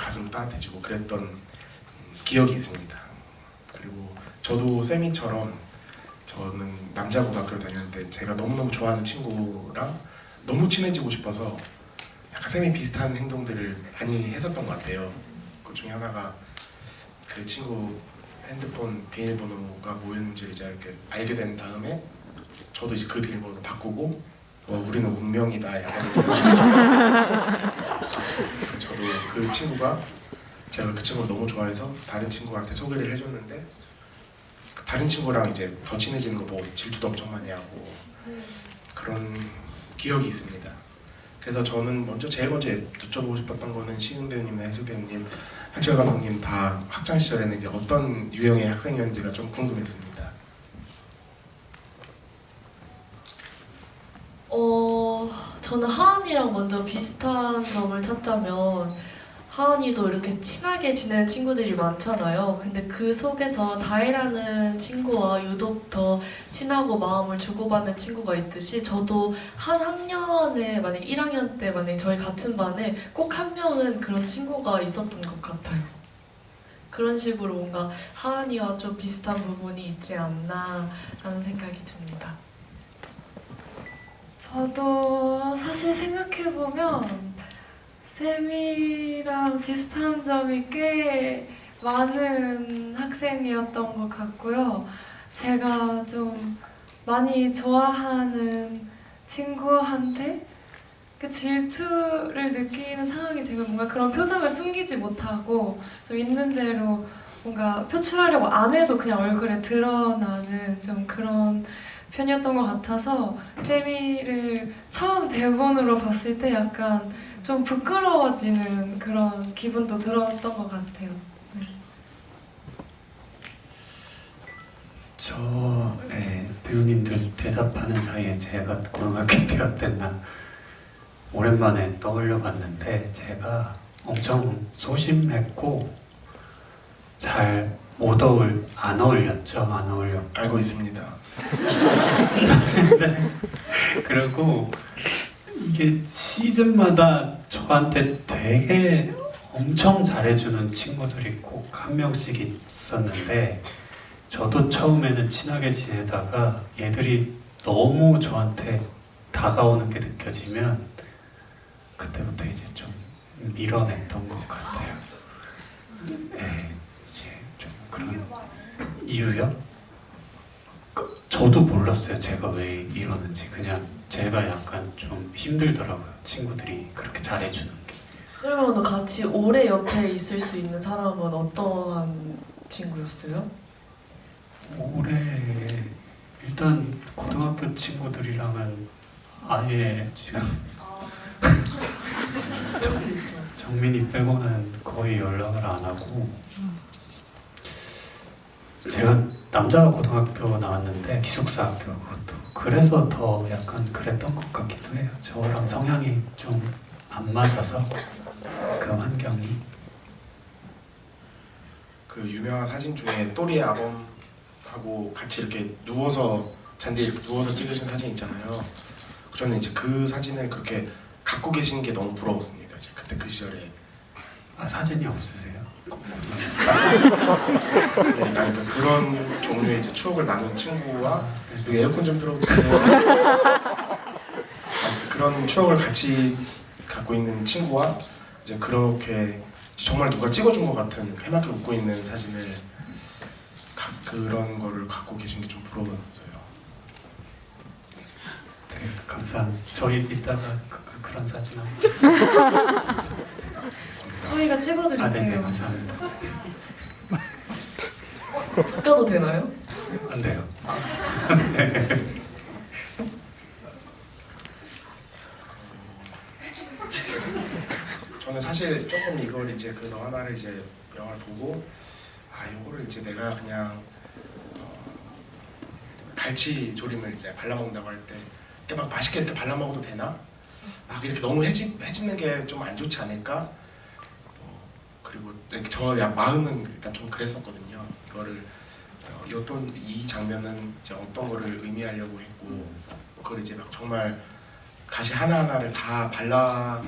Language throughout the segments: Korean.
가슴 따뜻해지고 그랬던 기억이 있습니다. 그리고 저도 세미처럼 저는 남자 고등학교를 다녔는데 제가 너무너무 좋아하는 친구랑 너무 친해지고 싶어서 약간 세미 비슷한 행동들을 많이 했었던 것 같아요. 그 중에 하나가 그 친구 핸드폰 비밀번호가 뭐였는지 이제 이렇게 알게 된 다음에 저도 이제 그 비밀번호 바꾸고 우리는 운명이다 약간 저도 그 친구가 제가 그 친구를 너무 좋아해서 다른 친구한테 소개를 해줬는데 다른 친구랑 이제 더 친해지는 거 보고 질투도 엄청 많이 하고 그런 기억이 있습니다. 그래서 저는 제일 먼저 여쭤보고 싶었던 거는 시은 배우님이나 해수 배우님, 한철 감독님 다 학창 시절에는 이제 어떤 유형의 학생이었는지가 좀 궁금했습니다. 저는 하은이랑 먼저 비슷한 점을 찾자면 하은이도 이렇게 친하게 지내는 친구들이 많잖아요. 근데 그 속에서 다혜라는 친구와 유독 더 친하고 마음을 주고받는 친구가 있듯이 저도 한 학년에 만약 1학년 때 만약 저희 같은 반에 꼭 한 명은 그런 친구가 있었던 것 같아요. 그런 식으로 뭔가 하은이와 좀 비슷한 부분이 있지 않나 라는 생각이 듭니다. 저도 사실 생각해보면 쌤이랑 비슷한 점이 꽤 많은 학생이었던 것 같고요. 제가 좀 많이 좋아하는 친구한테 그 질투를 느끼는 상황이 되면 뭔가 그런 표정을 숨기지 못하고 좀 있는 대로 뭔가 표출하려고 안 해도 그냥 얼굴에 드러나는 좀 그런 편이었던 것 같아서 세미를 처음 대본으로 봤을 때 약간 좀 부끄러워지는 그런 기분도 들었던 것 같아요. 네. 배우님들 대답하는 사이에 제가 고등학교 때 어땠나 오랜만에 떠올려 봤는데 제가 엄청 소심했고 잘 안 어울렸죠. 안 어울렸고 알고 있습니다. 그리고 이게 시즌마다 저한테 되게 엄청 잘해주는 친구들이 꼭 한 명씩 있었는데 저도 처음에는 친하게 지내다가 얘들이 너무 저한테 다가오는 게 느껴지면 그때부터 이제 좀 밀어냈던 것 같아요. 네, 이제 좀 그런 이유요? 저도 몰랐어요. 제가 왜 이러는지. 그냥 제가 약간 좀 힘들더라고요. 친구들이 그렇게 잘해주는 게. 그러면 같이 오래 옆에 있을 수 있는 사람은 어떠한 친구였어요? 올해 일단 고등학교 친구들이랑은 아예 지금 그럴 수 있죠. 정민이 빼고는 거의 연락을 안 하고 제가 남자 고등학교 나왔는데 기숙사 학교 그것도 그래서 더 약간 그랬던 것 같기도 해요. 저랑 성향이 좀 안 맞아서 그 환경이. 그 유명한 사진 중에 또리의 아범하고 같이 이렇게 누워서 잔디에 이렇게 누워서 찍으신 사진 있잖아요. 저는 이제 그 사진을 그렇게 갖고 계신 게 너무 부러웠습니다. 이제 그때 그 시절에. 아, 사진이 없으세요? 네, 그러니까 그런 종류의 이제 추억을 나눈 친구와 여기 에어컨 좀 틀어주세요. 그런 추억을 같이 갖고 있는 친구와 이제 그렇게 정말 누가 찍어준 것 같은 해맑게 웃고 있는 사진을 그런 거를 갖고 계신 게 좀 부러웠어요. 네, 감사합니다. 저희 이따가 그런 사진 한번 저희가 아, 찍어드릴게요. 네, 감사합니다. 바꿔도 되나요? 안 돼요. 저는 사실 조금 이걸 이제 그 너 하나를 이제 영화를 보고 요거를 이제 내가 그냥 갈치 조림을 이제 발라먹는다고 할 때 이렇게 막 맛있게 이렇게 발라먹어도 되나? 막 이렇게 너무 해집는 게 좀 안 좋지 않을까? 그리고 저 마음은 일단 좀 그랬었거든요. 이거를 이 장면은 이제 어떤 거를 의미하려고 했고 그걸 이제 막 정말 가시 하나하나를 다 발라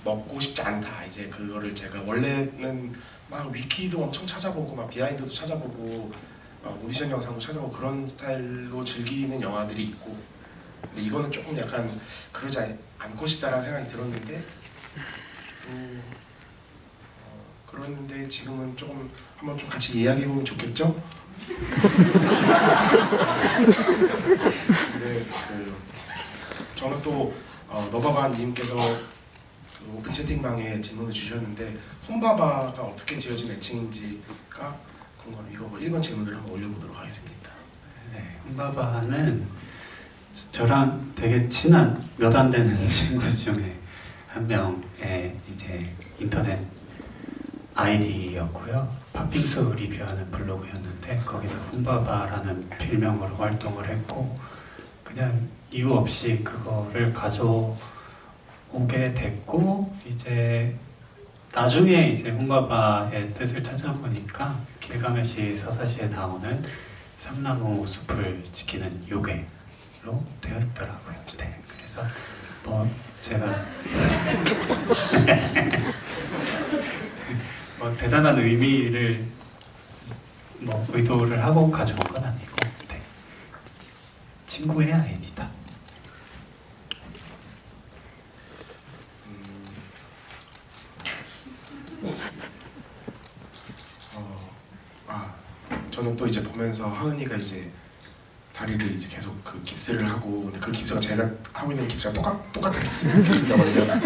먹고 싶지 않다. 이제 그거를 제가 원래는 막 위키도 엄청 찾아보고 막 비하인드도 찾아보고 막 오디션 영상도 찾아보고 그런 스타일로 즐기는 영화들이 있고, 근데 이거는 조금 약간 그러지 않고 싶다라는 생각이 들었는데 또 그런데 지금은 조금 한번 좀 같이 이야기해 보면 좋겠죠? 근데 저는 또 너바바님께서 그 오픈 채팅방에 질문을 주셨는데 훔바바가 어떻게 지어진 애칭인지가 궁금해요. 이거 1번 질문을 한번 올려보도록 하겠습니다. 네, 훔바바는 저랑 되게 친한 몇 안 되는 친구 중에 한 명의 이제 인터넷 아이디였고요. 팥빙수 리뷰하는 블로그였는데 거기서 훔바바라는 필명으로 활동을 했고, 그냥 이유 없이 그거를 가져오게 됐고, 이제 나중에 이제 훔바바의 뜻을 찾아보니까 길가메시 서사시에 나오는 삼나무 숲을 지키는 요괴로 되어 있더라고요. 네, 그래서 뭐 제가 뭐 대단한 의미를 뭐 의도를 하고 가져온 건 아니고, 네. 친구의 아이디다. 저는 또 이제 보면서 하은이가 이제 다리를 이제 계속 그 깁스를 하고, 근데 그 깁스가 제가 하고 있는 깁스가 똑같은 깁스거든요.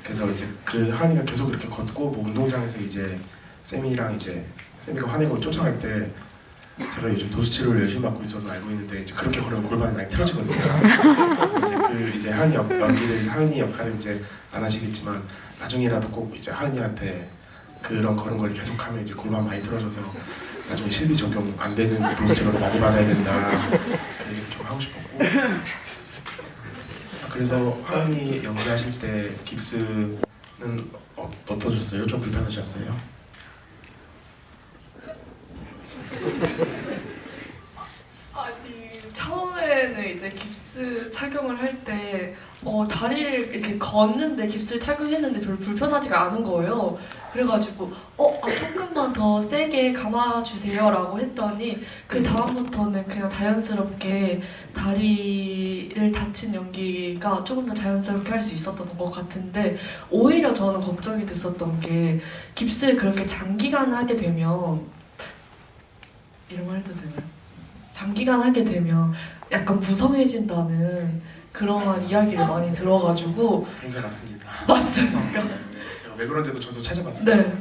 그래서 이제 그 하은이가 계속 이렇게 걷고 뭐 운동장에서 이제 쌤이랑 이제 쌤이가 화내고 쫓아갈 때 제가 요즘 도수 치료를 열심히 받고 있어서 알고 있는데 이제 그렇게 걸으면 골반이 많이 틀어지거든요. 그래서 이제 하은이 하은이 역할을 이제 안 하시겠지만 나중에라도 꼭 이제 하은이한테 그런 걸음걸이 계속하면 이제 골반 많이 틀어져서 나중에 실비 적용 안 되는 도수 치료를 많이 받아야 된다. 그 얘기 좀 하고 싶었고. 그래서 하은이 연기하실 때 깁스는 어떠셨어요? 좀 불편하셨어요? 아니, 처음에는 이제 깁스 착용을 할 때 다리를 이렇게 걷는데 깁스를 착용했는데 별로 불편하지가 않은 거예요. 그래가지고 조금만 더 세게 감아주세요 라고 했더니 그 다음부터는 그냥 자연스럽게 다리를 다친 연기가 조금 더 자연스럽게 할 수 있었던 것 같은데, 오히려 저는 걱정이 됐었던 게 깁스를 그렇게 장기간 하게 되면, 이런 말 해도 되나요? 장기간 하게 되면 약간 무성해진다는 그런 이야기를 많이 들어가지고. 굉장히 맞습니다. 맞습니까? 네, 제가 왜 그런데도 저도 찾아봤어요. 네.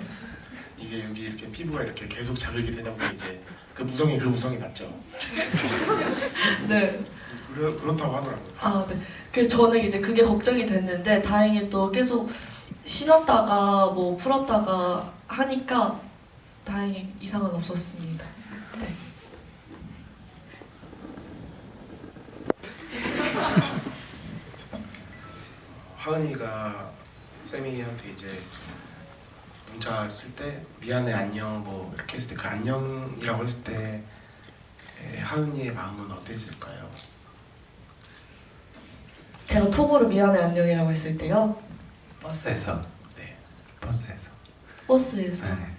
이게 여기 이렇게 피부가 이렇게 계속 자극이 되다 보면 이제 그 무성이 맞죠. 네. 그렇다고 하더라고요. 아, 네. 그래서 저는 이제 그게 걱정이 됐는데 다행히 또 계속 신었다가 뭐 풀었다가 하니까 다행히 이상은 없었습니다. 네. 하은이가 쌤이한테 이제 문자 쓸 때 미안해 안녕 뭐 이렇게 했을 때 그 안녕이라고 했을 때 하은이의 마음은 어땠을까요? 제가 톡으로 미안해 안녕이라고 했을 때요. 버스에서. 네. 버스에서. 버스에서. 네.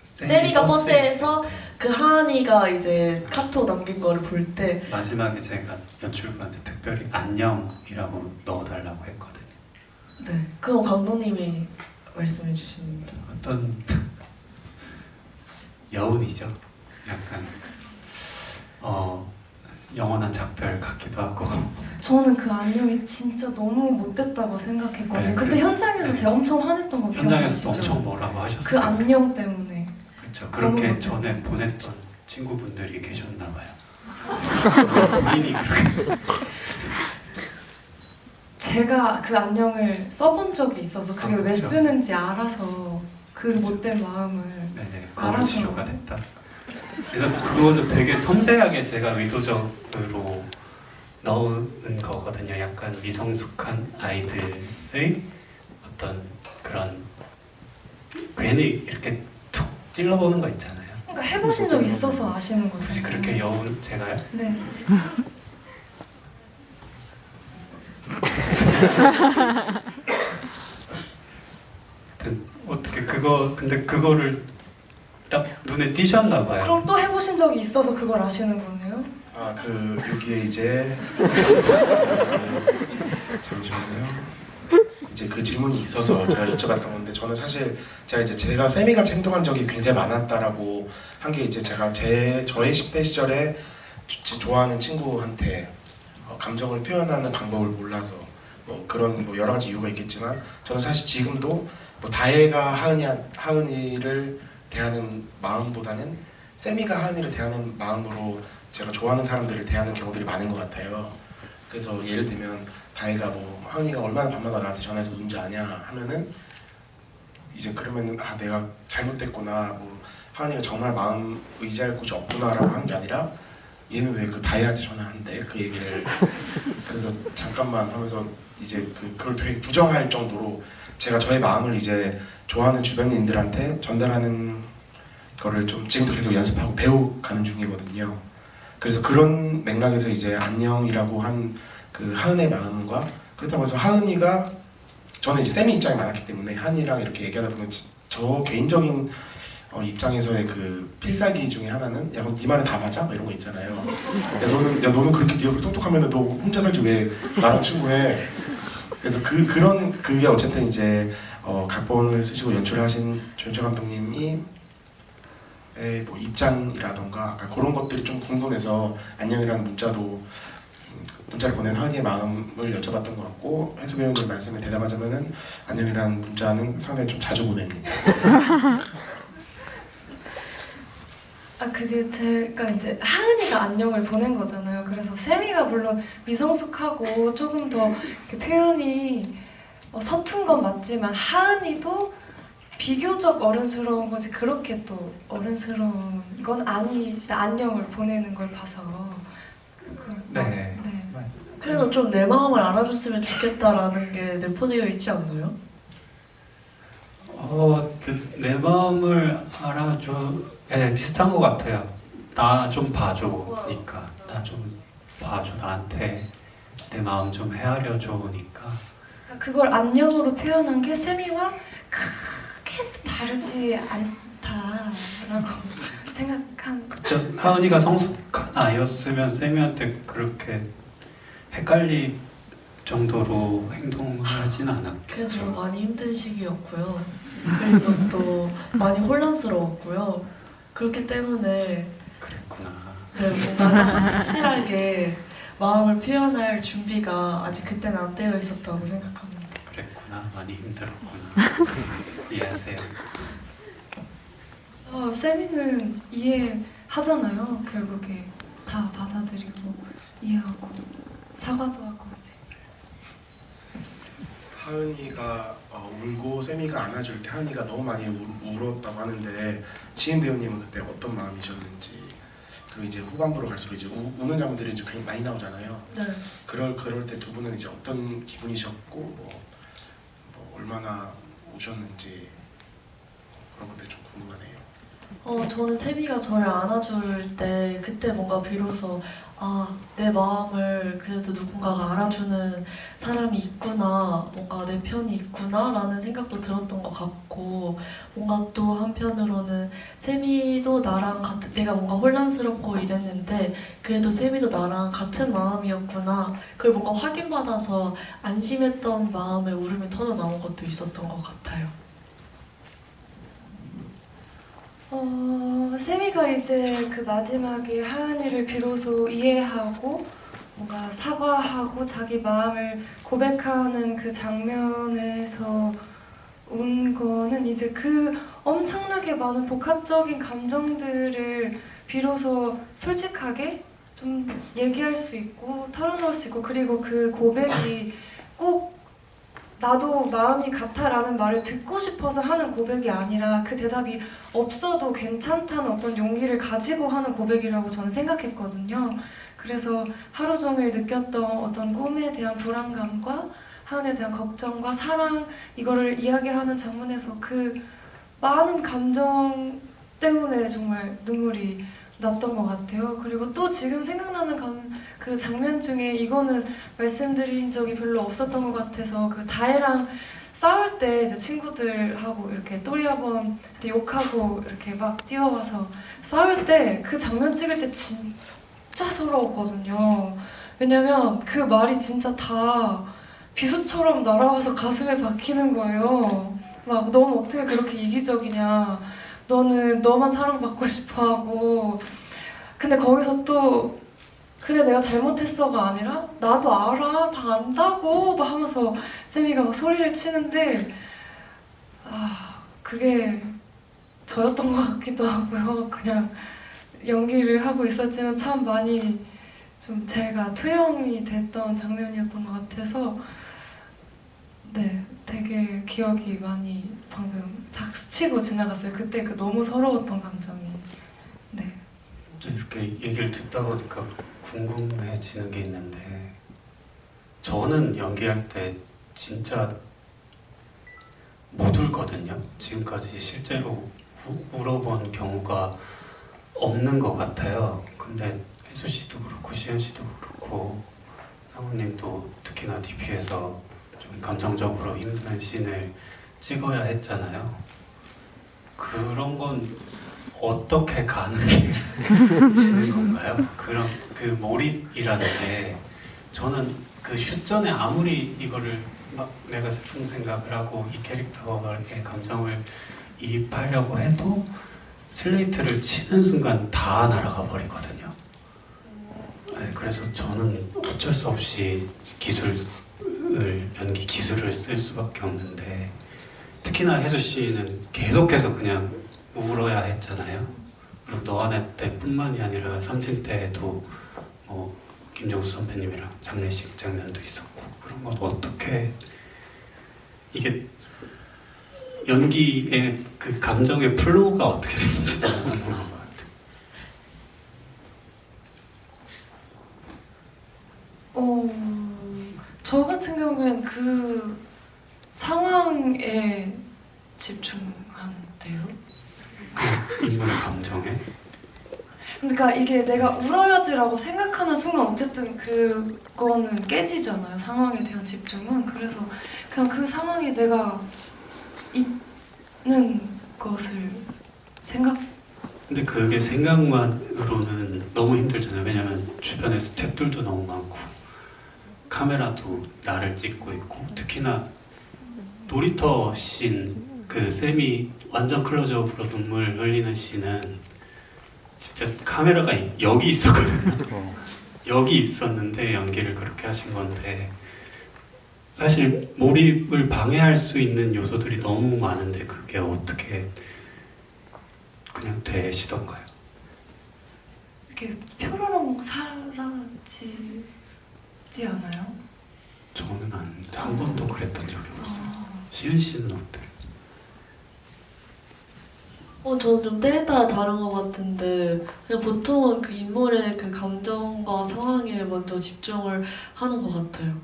세미가 버스에 버스에서 그 하은이가 이제 카톡 남긴 거를 볼 때 마지막에 제가 연출부한테 특별히 안녕이라고 넣어달라고 했거든요. 네. 그럼 감독님이 말씀해 주시는 게 어떤 여운이죠. 약간 영원한 작별 같기도 하고. 저는 그 안녕이 진짜 너무 못됐다고 생각했거든요. 네, 그때 그래서- 현장에서 네. 제가 엄청 화냈던 거 현장에서도 기억나시죠? 엄청 뭐라고 하셨어요. 그 안녕 때문에. 그렇죠. 그렇게 너무 전에 보냈던 친구분들이 계셨나 봐요. 본인이 그렇게. 제가 그 안녕을 써본 적이 있어서 그게 아, 왜 그렇죠. 쓰는지 알아서 그 못된 마음을 네네. 알아서. 거울 치료가 됐다. 그래서 그거는 되게 섬세하게 제가 의도적으로 넣은 거거든요. 약간 미성숙한 아이들의 어떤 그런 괜히 이렇게 툭 찔러보는 거 있잖아요. 그러니까 해보신 적 있어서 아시는 거죠. 혹시 그렇게 여운 제가요? 네. 어떻게 근데 그거를 딱 눈에 띄셨나 봐요. 그럼 또 해보신 적이 있어서 그걸 아시는 거네요? 아, 여기에 이제 잠시만요. 이제 그 질문이 있어서 제가 여쭤봤던 건데, 저는 사실 제가 세미같이 행동한 적이 굉장히 많았다라고 한 게, 이제 제가 저의 10대 시절에 제 좋아하는 친구한테 감정을 표현하는 방법을 몰라서 그런 여러 가지 이유가 있겠지만, 저는 사실 지금도 다혜가 하은이를 대하는 마음보다는 세미가 하은이를 대하는 마음으로 제가 좋아하는 사람들을 대하는 경우들이 많은 것 같아요. 그래서 예를 들면 다혜가 하은이가 얼마나 밤마다 나한테 전화해서 누군지 아냐 하면은, 이제 그러면은 내가 잘못됐구나, 하은이가 정말 마음 의지할 곳이 없구나라고 하는 게 아니라, 얘는 왜 그 다혜한테 전화한대, 그 얘기를. 그래서 잠깐만 하면서 이제 그걸 되게 부정할 정도로 제가 저의 마음을 이제 좋아하는 주변인들한테 전달하는 거를 좀 지금도 계속 연습하고 배워가는 중이거든요. 그래서 그런 맥락에서 이제 안녕이라고 한 그 하은의 마음과, 그렇다고 해서 하은이가, 저는 이제 쌤이 입장이 많았기 때문에 하은이랑 이렇게 얘기하다 보면 저 개인적인 입장에서의 그 필살기 중에 하나는, 야, 네 말은 다 맞아? 이런 거 있잖아요. 너는 그렇게 네가 똑똑하면 너 혼자 살지 왜 나랑 친구해? 그래서 그게 어쨌든 이제 각본을 쓰시고 연출을 하신 조연철 감독님이 입장이라던가 그런 것들이 좀 궁금해서 안녕이라는 문자를 보낸 하은이의 마음을 여쭤봤던 것 같고, 해수 배우님 말씀에 대답하자면은 안녕이라는 문자는 상당히 좀 자주 보냅니다. 그게 제가 이제 하은이가 안녕을 보낸 거잖아요. 그래서 세미가 물론 미성숙하고 조금 더 이렇게 표현이 서툰 건 맞지만, 하은이도 비교적 어른스러운 거지 그렇게 또 어른스러운 건 아니다. 안녕을 보내는 걸 봐서 그걸 네. 그래도 좀 내 마음을 알아줬으면 좋겠다라는 게 내포되어 있지 않나요? 내 마음을 알아줘. 네, 비슷한 것 같아요. 나 좀 봐줘니까. 나 좀 봐줘. 나한테 내 마음 좀 헤아려줘니까. 그걸 안녕으로 표현한 게 세미와 크게 다르지 않다라고 생각한. 그쵸. 하은이가 성숙한 아이였으면 쌤이한테 그렇게 헷갈릴 정도로 행동을 하진 않았겠죠. 그래서 많이 힘든 시기였고요. 그리고 또 많이 혼란스러웠고요. 그렇기 때문에 그랬구나. 뭔가 확실하게 마음을 표현할 준비가 아직 그때는 안 되어 있었다고 생각합니다. 그랬구나. 많이 힘들었구나. 이해하세요. 세미는 이해하잖아요. 결국에 다 받아들이고 이해하고 사과도 하고. 하은이가 울고 세미가 안아줄 때 하은이가 너무 많이 울었다고 하는데, 시인 배우님은 그때 어떤 마음이셨는지, 그리고 이제 후반부로 갈수록 이제 우는 장면들이 이제 굉장히 많이 나오잖아요. 네. 그럴 때 두 분은 이제 어떤 기분이셨고, 얼마나 우셨는지 그런 것들이 좀 궁금하네요. 저는 세미가 저를 안아줄 때 그때 뭔가 비로소 내 마음을 그래도 누군가가 알아주는 사람이 있구나, 뭔가 내 편이 있구나 라는 생각도 들었던 것 같고, 뭔가 또 한편으로는 세미도 나랑 같은, 내가 뭔가 혼란스럽고 이랬는데 그래도 세미도 나랑 같은 마음이었구나, 그걸 뭔가 확인받아서 안심했던 마음에 울음이 터져 나온 것도 있었던 것 같아요. 세미가 이제 그 마지막에 하은이를 비로소 이해하고 뭔가 사과하고 자기 마음을 고백하는 그 장면에서 운 거는, 이제 그 엄청나게 많은 복합적인 감정들을 비로소 솔직하게 좀 얘기할 수 있고 털어놓을 수 있고, 그리고 그 고백이 꼭 나도 마음이 같아라는 말을 듣고 싶어서 하는 고백이 아니라, 그 대답이 없어도 괜찮다는 어떤 용기를 가지고 하는 고백이라고 저는 생각했거든요. 그래서 하루 종일 느꼈던 어떤 꿈에 대한 불안감과 하은에 대한 걱정과 사랑, 이거를 이야기하는 장면에서 그 많은 감정 때문에 정말 눈물이 났던 것 같아요. 그리고 또 지금 생각나는 그 장면 중에 이거는 말씀드린 적이 별로 없었던 것 같아서 그 다혜랑 싸울 때 이제 친구들하고 이렇게 또리아범한테 욕하고 이렇게 막 뛰어와서 싸울 때 그 장면 찍을 때 진짜 서러웠거든요. 왜냐면 그 말이 진짜 다 비수처럼 날아와서 가슴에 박히는 거예요. 막 너는 어떻게 그렇게 이기적이냐. 너는 너만 사랑받고 싶어하고. 근데 거기서 또 그래 내가 잘못했어가 아니라 나도 알아 다 안다고 막 하면서 세미가 막 소리를 치는데 그게 저였던 것 같기도 하고요. 그냥 연기를 하고 있었지만 참 많이 좀 제가 투영이 됐던 장면이었던 것 같아서 네 되게 기억이 많이 방금 탁 스치고 지나갔어요. 그때 그 너무 서러웠던 감정이. 네. 이렇게 얘기를 듣다 보니까 궁금해지는 게 있는데 저는 연기할 때 진짜 못 울거든요. 지금까지 실제로 울어본 경우가 없는 것 같아요. 근데 혜수 씨도 그렇고 시현 씨도 그렇고 상우님도 특히나 DP에서 좀 감정적으로 힘든 씬을 찍어야 했잖아요. 그런 건 어떻게 가능해지는 건가요? 그런 그 몰입이라는 게 저는 그 슛 전에 아무리 이거를 막 내가 슬픈 생각을 하고 이 캐릭터의 감정을 이입하려고 해도 슬레이트를 치는 순간 다 날아가 버리거든요. 네, 그래서 저는 어쩔 수 없이 연기 기술을 쓸 수밖에 없는데 특히나 혜수 씨는 계속해서 그냥 울어야 했잖아요. 그리고 너와 내 때뿐만이 아니라 삼진 때에도 뭐 김정수 선배님이랑 장례식 장면도 있었고 그런 건 어떻게 이게 연기의 그 감정의 플로우가 어떻게 되는지 궁금한 것 같아요. 저 같은 경우에는 그 상황에 집중하는데요. 그 인물의 감정에 그러니까 이게 내가 울어야지라고 생각하는 순간 어쨌든 그거는 깨지잖아요. 상황에 대한 집중은. 그래서 그냥 그 상황에 내가 있는 것을 생각. 근데 그게 생각만으로는 너무 힘들잖아요. 왜냐면 주변에 스태프들도 너무 많고 카메라도 나를 찍고 있고 특히나 놀이터 씬 그 쌤이 완전 클로즈업으로 눈물 흘리는 씬은 진짜 카메라가 여기 있었거든요. 여기 있었는데 연기를 그렇게 하신 건데 사실 몰입을 방해할 수 있는 요소들이 너무 많은데 그게 어떻게 그냥 되시던가요? 이렇게 표로록 사라지지 않아요? 저는 한 번도 그랬던 적이 없어요. 시은 씨는 어때요? 저는 좀 때에 따라 다른 것 같은데 그냥 보통은 그 인물의 그 감정과 상황에 먼저 집중을 하는 것 같아요.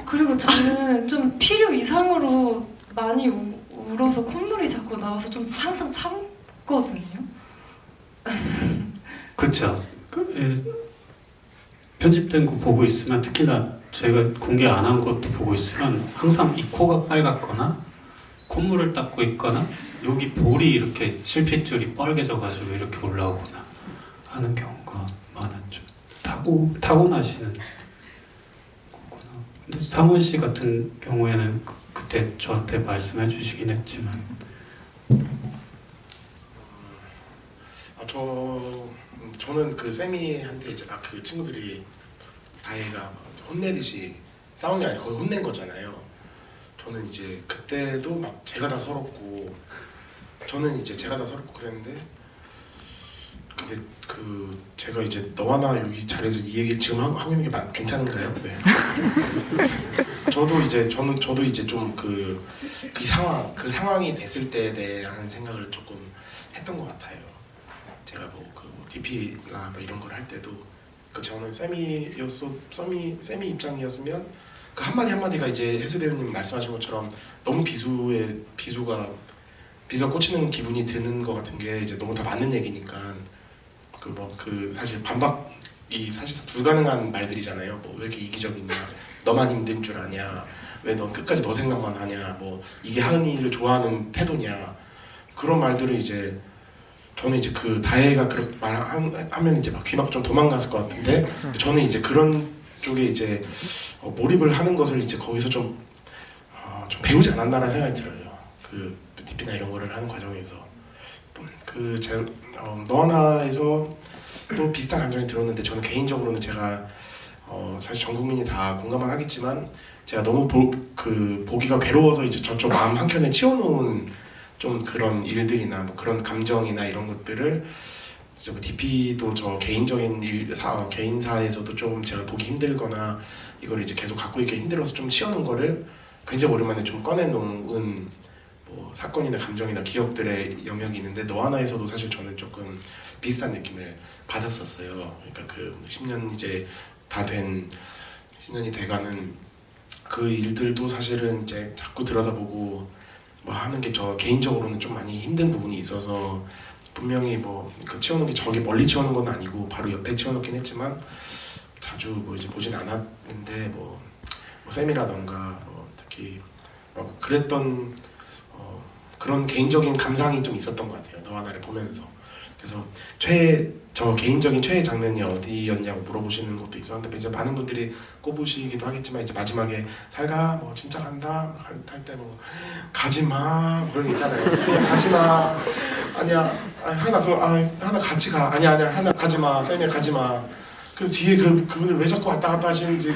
그리고 저는 좀 필요 이상으로 많이 울어서 콧물이 자꾸 나와서 좀 항상 참거든요. 그쵸. 편집된 거 보고 있으면 특히나 저희가 공개 안 한 것도 보고 있으면 항상 이 코가 빨갛거나 콧물을 닦고 있거나 여기 볼이 이렇게 실핏줄이 빨개져가지고 이렇게 올라오거나 하는 경우가 많았죠. 타고나시는 거구나. 근데 상훈 씨 같은 경우에는 그때 저한테 말씀해 주시긴 했지만 저는 그 세미한테 이제 그 친구들이 다혜가 혼내듯이 싸운 게 아니라 거의 혼낸 거잖아요. 저는 이제 그때도 막 제가 다 서럽고 저는 이제 제가 다 서럽고 그랬는데 근데 그 제가 이제 너와 나 여기 자리에서 이 얘기를 지금 하고 있는 게 괜찮은가요? 네. 저도 이제 좀 그 상황이 됐을 때에 대한 생각을 조금 했던 것 같아요. 제가 그 DP나 뭐 이런 걸 할 때도 저는 세미 입장이었으면 그 한마디 한마디가 이제 혜수 배우님 말씀하신 것처럼 너무 비수가 비서 꽂히는 기분이 드는 것 같은 게 이제 너무 다 맞는 얘기니까 그 사실 반박이 사실상 불가능한 말들이잖아요. 뭐 왜 이렇게 이기적이냐, 너만 힘든 줄 아냐, 왜 넌 끝까지 너 생각만 하냐, 뭐 이게 하은이를 좋아하는 태도냐, 그런 말들을 이제 저는 이제 그 다혜가 그렇게 말하면 이제 막 귀 막 좀 도망갔을 것 같은데 저는 이제 그런 쪽에 이제 몰입을 하는 것을 이제 거기서 좀 배우지 않았나라는 생각이 들어요. 그 DP나 이런 거를 하는 과정에서 너 하나에서 또 비슷한 감정이 들었는데 저는 개인적으로는 제가 사실 전 국민이 다 공감은 하겠지만 제가 너무 보기가 괴로워서 이제 저쪽 마음 한켠에 치워놓은 좀 그런 일들이나 뭐 그런 감정이나 이런 것들을 이제 뭐 DP도 저 개인적인 개인사에서도 좀 제가 보기 힘들거나 이걸 이제 계속 갖고 있기 힘들어서 좀 치워놓은 거를 굉장히 오랜만에 좀 꺼내놓은 뭐 사건이나 감정이나 기억들의 영역이 있는데 너 하나에서도 사실 저는 조금 비슷한 느낌을 받았었어요. 그러니까 그 10년 이제 다 된 10년이 돼가는 그 일들도 사실은 이제 자꾸 들여다보고 뭐 하는 게 저 개인적으로는 좀 많이 힘든 부분이 있어서 분명히 그 치워놓은 게 저기 멀리 치워놓은 건 아니고 바로 옆에 치워놓긴 했지만 자주 뭐 이제 보진 않았는데 뭐 쌤이라던가 특히 그랬던 그런 개인적인 감상이 좀 있었던 것 같아요. 너 하나를 보면서. 그래서 저 개인적인 최애 장면이 어디였냐고 물어보시는 것도 있었는데 이제 많은 분들이 꼽으시기도 하겠지만 이제 마지막에 살가 뭐 진짜 간다 할 때 뭐 가지마 그런 게 있잖아요. 그냥 가지마 아니야 하나 같이 가 아니야 하나 가지마 쌤이 가지마 그 뒤에 그분을 왜 자꾸 왔다 갔다 하시는지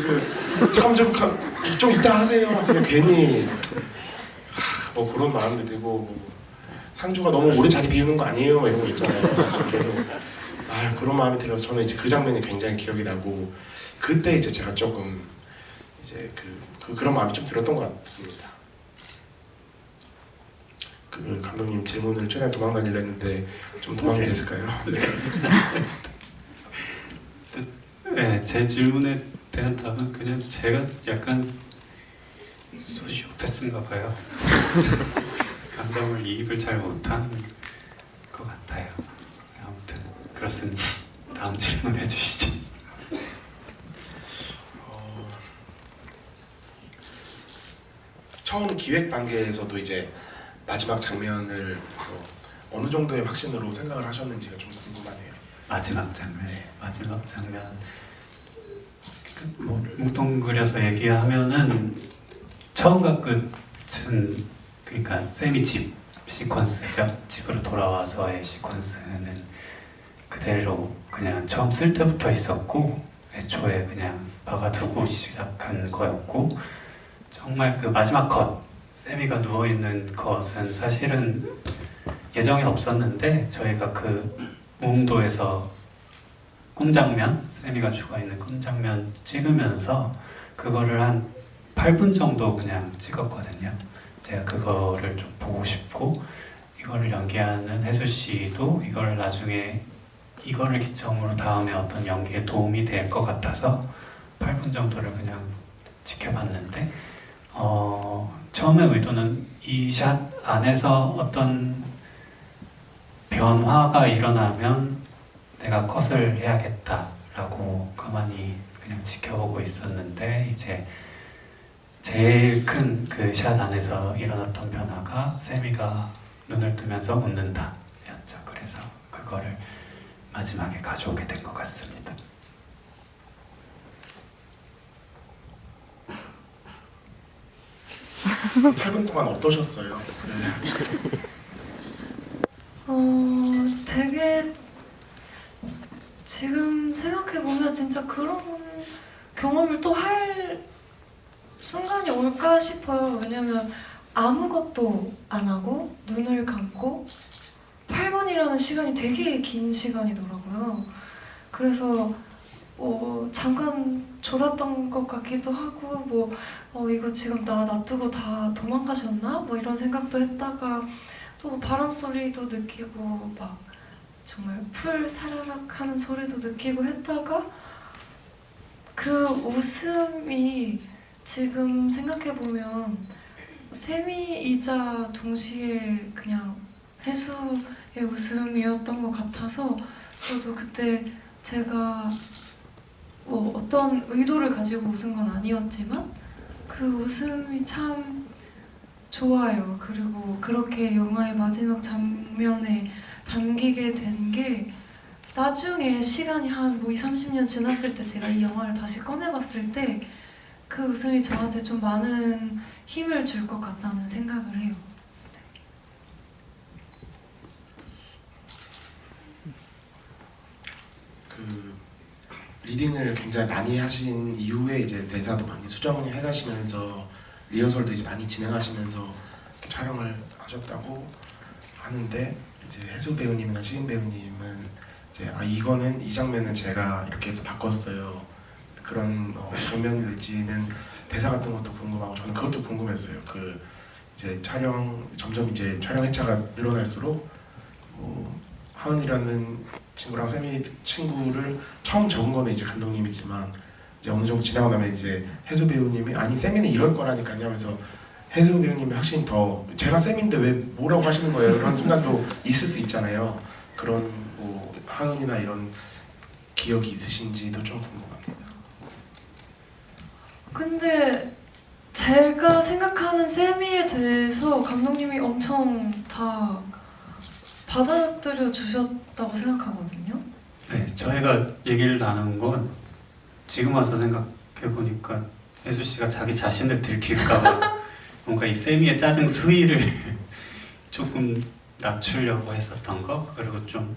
좀 이따 하세요. 그냥 괜히 뭐 그런 마음도 들고 뭐 상주가 너무 오래 자리 비우는 거 아니에요? 뭐 이런 거 있잖아요. 계속 그런 마음이 들어서 저는 이제 그 장면이 굉장히 기억이 나고 그때 이제 제가 조금 이제 그런 마음이 좀 들었던 것 같습니다. 그 감독님 질문을 최대한 도망다니려 했는데 좀 도망이 됐을까요? 네, 제 질문에 대한 답은 그냥 제가 약간 소시오패스인가 봐요. 감정을 이입을 잘 못하는 것 같아요. 아무튼 그렇습니다. 다음 질문해 주시죠. 처음 기획 단계에서도 이제 마지막 장면을 어느 정도의 확신으로 생각을 하셨는지가 좀 궁금하네요. 마지막 장면 뭐 뭉뚱그려서 얘기하면은 처음과 끝은 그러니까 쌤이 집 시퀀스죠. 집으로 돌아와서의 시퀀스는 그대로 그냥 처음 쓸 때부터 있었고 애초에 그냥 박아두고 시작한 거였고 정말 그 마지막 컷 쌤이가 누워있는 것은 사실은 예정이 없었는데 저희가 그 무음도에서 꿈장면 쌤이가 죽어있는 꿈장면 찍으면서 그거를 한 8분 정도 그냥 찍었거든요. 제가 그거를 좀 보고 싶고 이거를 연기하는 혜수 씨도 이걸 나중에 이거를 기점으로 다음에 어떤 연기에 도움이 될 것 같아서 8분 정도를 그냥 지켜봤는데 처음에 의도는 이 샷 안에서 어떤 변화가 일어나면 내가 컷을 해야겠다라고 가만히 그냥 지켜보고 있었는데 이제 제일 큰 그 샷 안에서 일어났던 변화가 세미가 눈을 뜨면서 웃는다 였죠. 그래서 그거를 마지막에 가져오게 된 것 같습니다. 그 8분 동안 어떠셨어요? 되게 지금 생각해보면 진짜 그런 경험을 또 할 순간이 올까 싶어요. 왜냐면 아무것도 안 하고 눈을 감고 8분이라는 시간이 되게 긴 시간이더라고요. 그래서 잠깐 졸았던 것 같기도 하고 이거 지금 나 놔두고 다 도망가셨나? 뭐 이런 생각도 했다가 또 바람 소리도 느끼고 막 정말 풀 사라락 하는 소리도 느끼고 했다가 그 웃음이 지금 생각해보면 세미이자 동시에 그냥 해수의 웃음이었던 것 같아서 저도 그때 제가 뭐 어떤 의도를 가지고 웃은 건 아니었지만 그 웃음이 참 좋아요. 그리고 그렇게 영화의 마지막 장면에 담기게 된 게 나중에 시간이 한 뭐 20-30년 지났을 때 제가 이 영화를 다시 꺼내봤을 때 그 웃음이 저한테 좀 많은 힘을 줄 것 같다는 생각을 해요. 그 리딩을 굉장히 많이 하신 이후에 이제 대사도 많이 수정해 가시면서 리허설도 이제 많이 진행하시면서 이렇게 촬영을 하셨다고 하는데 이제 해수 배우님이나 시인 배우님은 이제 이거는 이 장면은 제가 이렇게 해서 바꿨어요. 그런 장면이 될지는 대사 같은 것도 궁금하고 저는 그것도 궁금했어요. 그 이제 점점 이제 촬영 회차가 늘어날수록 하은이라는 친구랑 세미 친구를 처음 적은 거는 이제 감독님이지만 이제 어느 정도 지나고 나면 이제 해수 배우님이 아니 세미는 이럴 거라니까요 하면서 해수 배우님이 확실히 더 제가 쌤인데 왜 뭐라고 하시는 거예요 이런 순간도 있을 수 있잖아요. 그런 뭐 하은이나 이런 기억이 있으신지도 좀 궁금합니다. 근데 제가 생각하는 세미에 대해서 감독님이 엄청 다 받아들여 주셨다고 생각하거든요. 네, 저희가 얘기를 나눈 건 지금 와서 생각해 보니까 혜수 씨가 자기 자신을 들킬까봐 뭔가 이 세미의 짜증 수위를 조금 낮추려고 했었던 거. 그리고 좀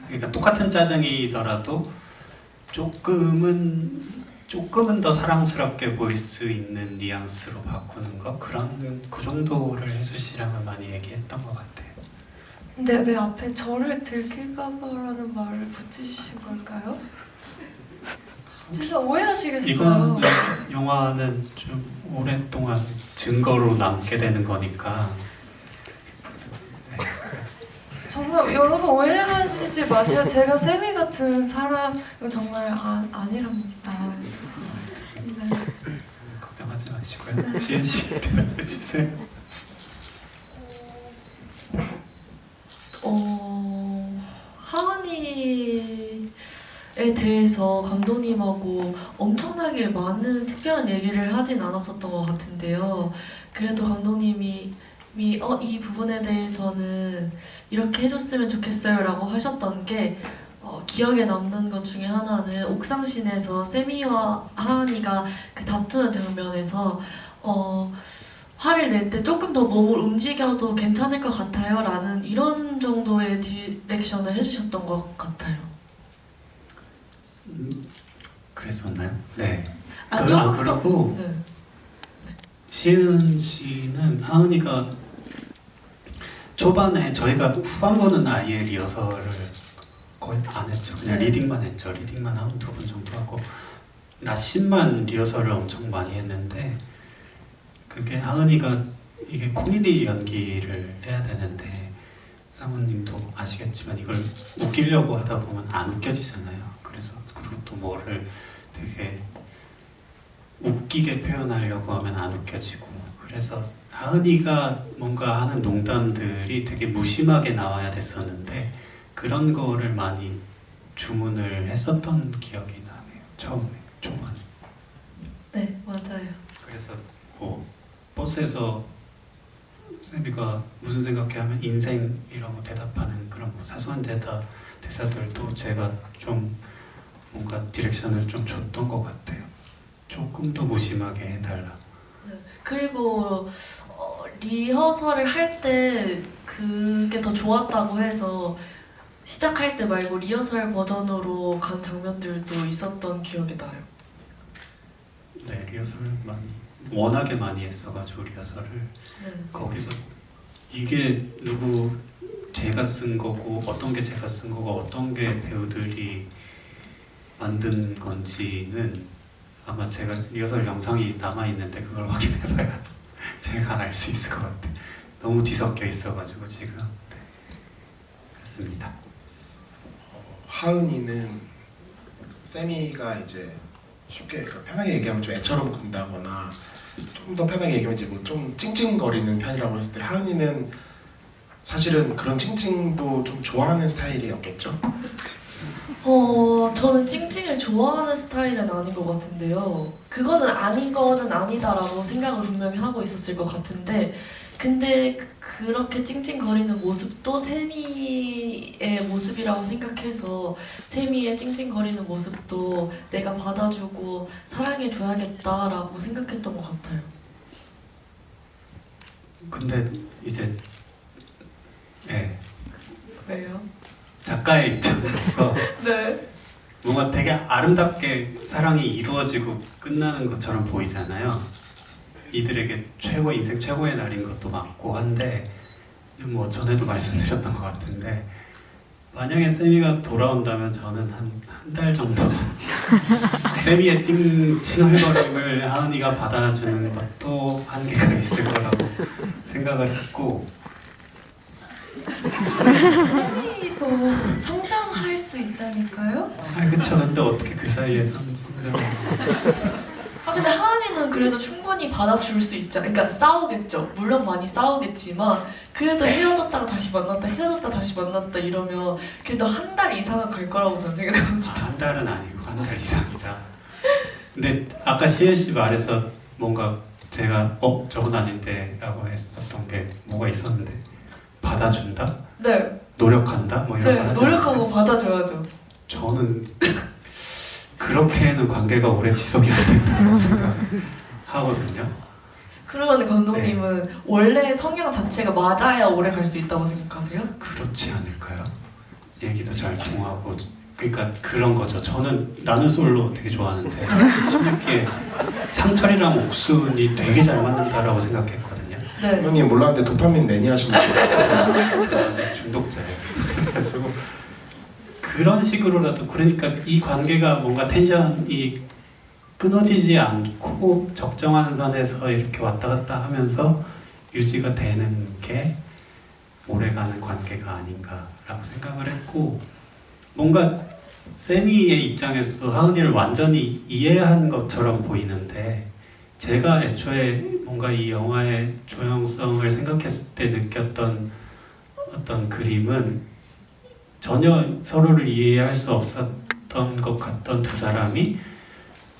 그러니까 똑같은 짜증이더라도 조금은 더 사랑스럽게 보일 수 있는 뉘앙스로 바꾸는 거. 그 정도를 혜수 씨랑은 많이 얘기했던 것 같아요. 근데 왜 앞에 저를 들킬까봐라는 말을 붙이신 걸까요? 진짜 오해하시겠어요. 이건 영화는 좀 오랫동안 증거로 남게 되는 거니까. 정말 여러분 오해하시지 마세요. 제가 세미 같은 사람은 정말 아니랍니다. 네. 걱정하지 마시고요. 시은 씨 대답해 주세요. 하은이에 대해서 감독님하고 엄청나게 많은 특별한 얘기를 하진 않았었던 것 같은데요. 그래도 감독님이 이 부분에 대해서는 이렇게 해줬으면 좋겠어요 라고 하셨던 게 기억에 남는 것 중에 하나는 옥상신에서 세미와 하은이가 그 다투는 장면에서 화를 낼 때 조금 더 몸을 움직여도 괜찮을 것 같아요 라는 이런 정도의 디렉션을 해주셨던 것 같아요. 그랬었나요? 네. 조금 더- 그리고 네. 시은 씨는 하은이가 초반에 저희가 후반부는 아예 리허설을 거의 안 했죠. 그냥 네. 리딩만 했죠. 리딩만 한 2번 정도 하고 낮 10만 리허설을 엄청 많이 했는데 그게 하은이가 이게 코미디 연기를 해야 되는데 사모님도 아시겠지만 이걸 웃기려고 하다 보면 안 웃겨지잖아요. 그리고 또 뭐를 되게 웃기게 표현하려고 하면 안 웃겨지고 그래서 하은이가 뭔가 하는 농담들이 되게 무심하게 나와야 됐었는데 그런 거를 많이 주문을 했었던 기억이 나네요. 초반에. 네, 맞아요. 그래서 뭐 버스에서 쌤이가 무슨 생각해 하면 인생이라고 대답하는 그런 뭐 사소한 대사들도 제가 좀 뭔가 디렉션을 좀 줬던 것 같아요. 조금 더 무심하게 해달라. 네. 그리고 리허설을 할 때 그게 더 좋았다고 해서 시작할 때 말고 리허설 버전으로 간 장면들도 있었던 기억이 나요. 네, 리허설을 워낙에 많이 했어가지고 리허설을 네. 거기서 이게 제가 쓴 거고 어떤 게 제가 쓴 거고 어떤 게 배우들이 만든 건지는 아마 제가 리허설 영상이 남아있는데 그걸 확인해봐야 제가 알 수 있을 것 같아요. 너무 뒤섞여 있어가지고 지금. 네. 그렇습니다. 하은이는 세미가 이제 쉽게 편하게 얘기하면 좀 애처럼 군다거나 좀 더 편하게 얘기하면 이제 뭐 좀 찡찡거리는 편이라고 했을 때 하은이는 사실은 그런 찡찡도 좀 좋아하는 스타일이었겠죠? 저는 찡찡을 좋아하는 스타일은 아닌 것 같은데요. 그거는 아닌 거는 아니다라고 생각을 분명히 하고 있었을 것 같은데, 근데 그렇게 찡찡거리는 모습도 세미의 모습이라고 생각해서 세미의 찡찡거리는 모습도 내가 받아주고 사랑해줘야겠다라고 생각했던 것 같아요. 근데 이제 왜요? 작가의 입장에서 네. 뭔가 되게 아름답게 사랑이 이루어지고 끝나는 것처럼 보이잖아요. 이들에게 인생 최고의 날인 것도 맞고 한데, 뭐 전에도 말씀드렸던 것 같은데, 만약에 세미가 돌아온다면 저는 한 달 정도 세미의 칭얼거림을 하은이가 받아주는 것도 한계가 있을 거라고 생각을 했고, 쌤이도 성장할 수 있다니까요? 그쵸. 근데 어떻게 그 사이에 성장을 근데 하은이는 그래도 충분히 받아줄 수 있잖아. 그러니까 싸우겠죠. 물론 많이 싸우겠지만 그래도 헤어졌다가 다시 만났다, 헤어졌다 다시 만났다 이러면 그래도 한 달 이상은 갈 거라고 저는 생각합니다. 한 달은 아니고 한 달 이상이다. 근데 아까 시은 씨 말에서 뭔가 제가 저건 아닌데 라고 했었던 게 뭐가 있었는데, 받아준다? 네, 노력한다? 뭐 이런 네, 거 하지 노력하고 않았어요? 받아줘야죠. 저는 그렇게는 관계가 오래 지속이 안 된다고 생각하거든요. 그러면 감독님은 원래 성향 자체가 맞아야 오래 갈 수 있다고 생각하세요? 그렇지 않을까요? 얘기도 잘 통하고, 그러니까 그런 거죠. 저는 나는 솔로 되게 좋아하는데 16기에 상철이랑 옥순이 되게 잘 맞는다라고 생각했거든요. 네. 형님 몰랐는데 도파민 매니아신 거예요. 완전 중독자예요. 그래가지고 그런 식으로라도, 그러니까 이 관계가 뭔가 텐션이 끊어지지 않고 적정한 선에서 이렇게 왔다 갔다 하면서 유지가 되는 게 오래가는 관계가 아닌가라고 생각을 했고, 뭔가 세미의 입장에서도 하은이를 완전히 이해한 것처럼 보이는데, 제가 애초에 뭔가 이 영화의 조형성을 생각했을 때 느꼈던 어떤 그림은 전혀 서로를 이해할 수 없었던 것 같던 두 사람이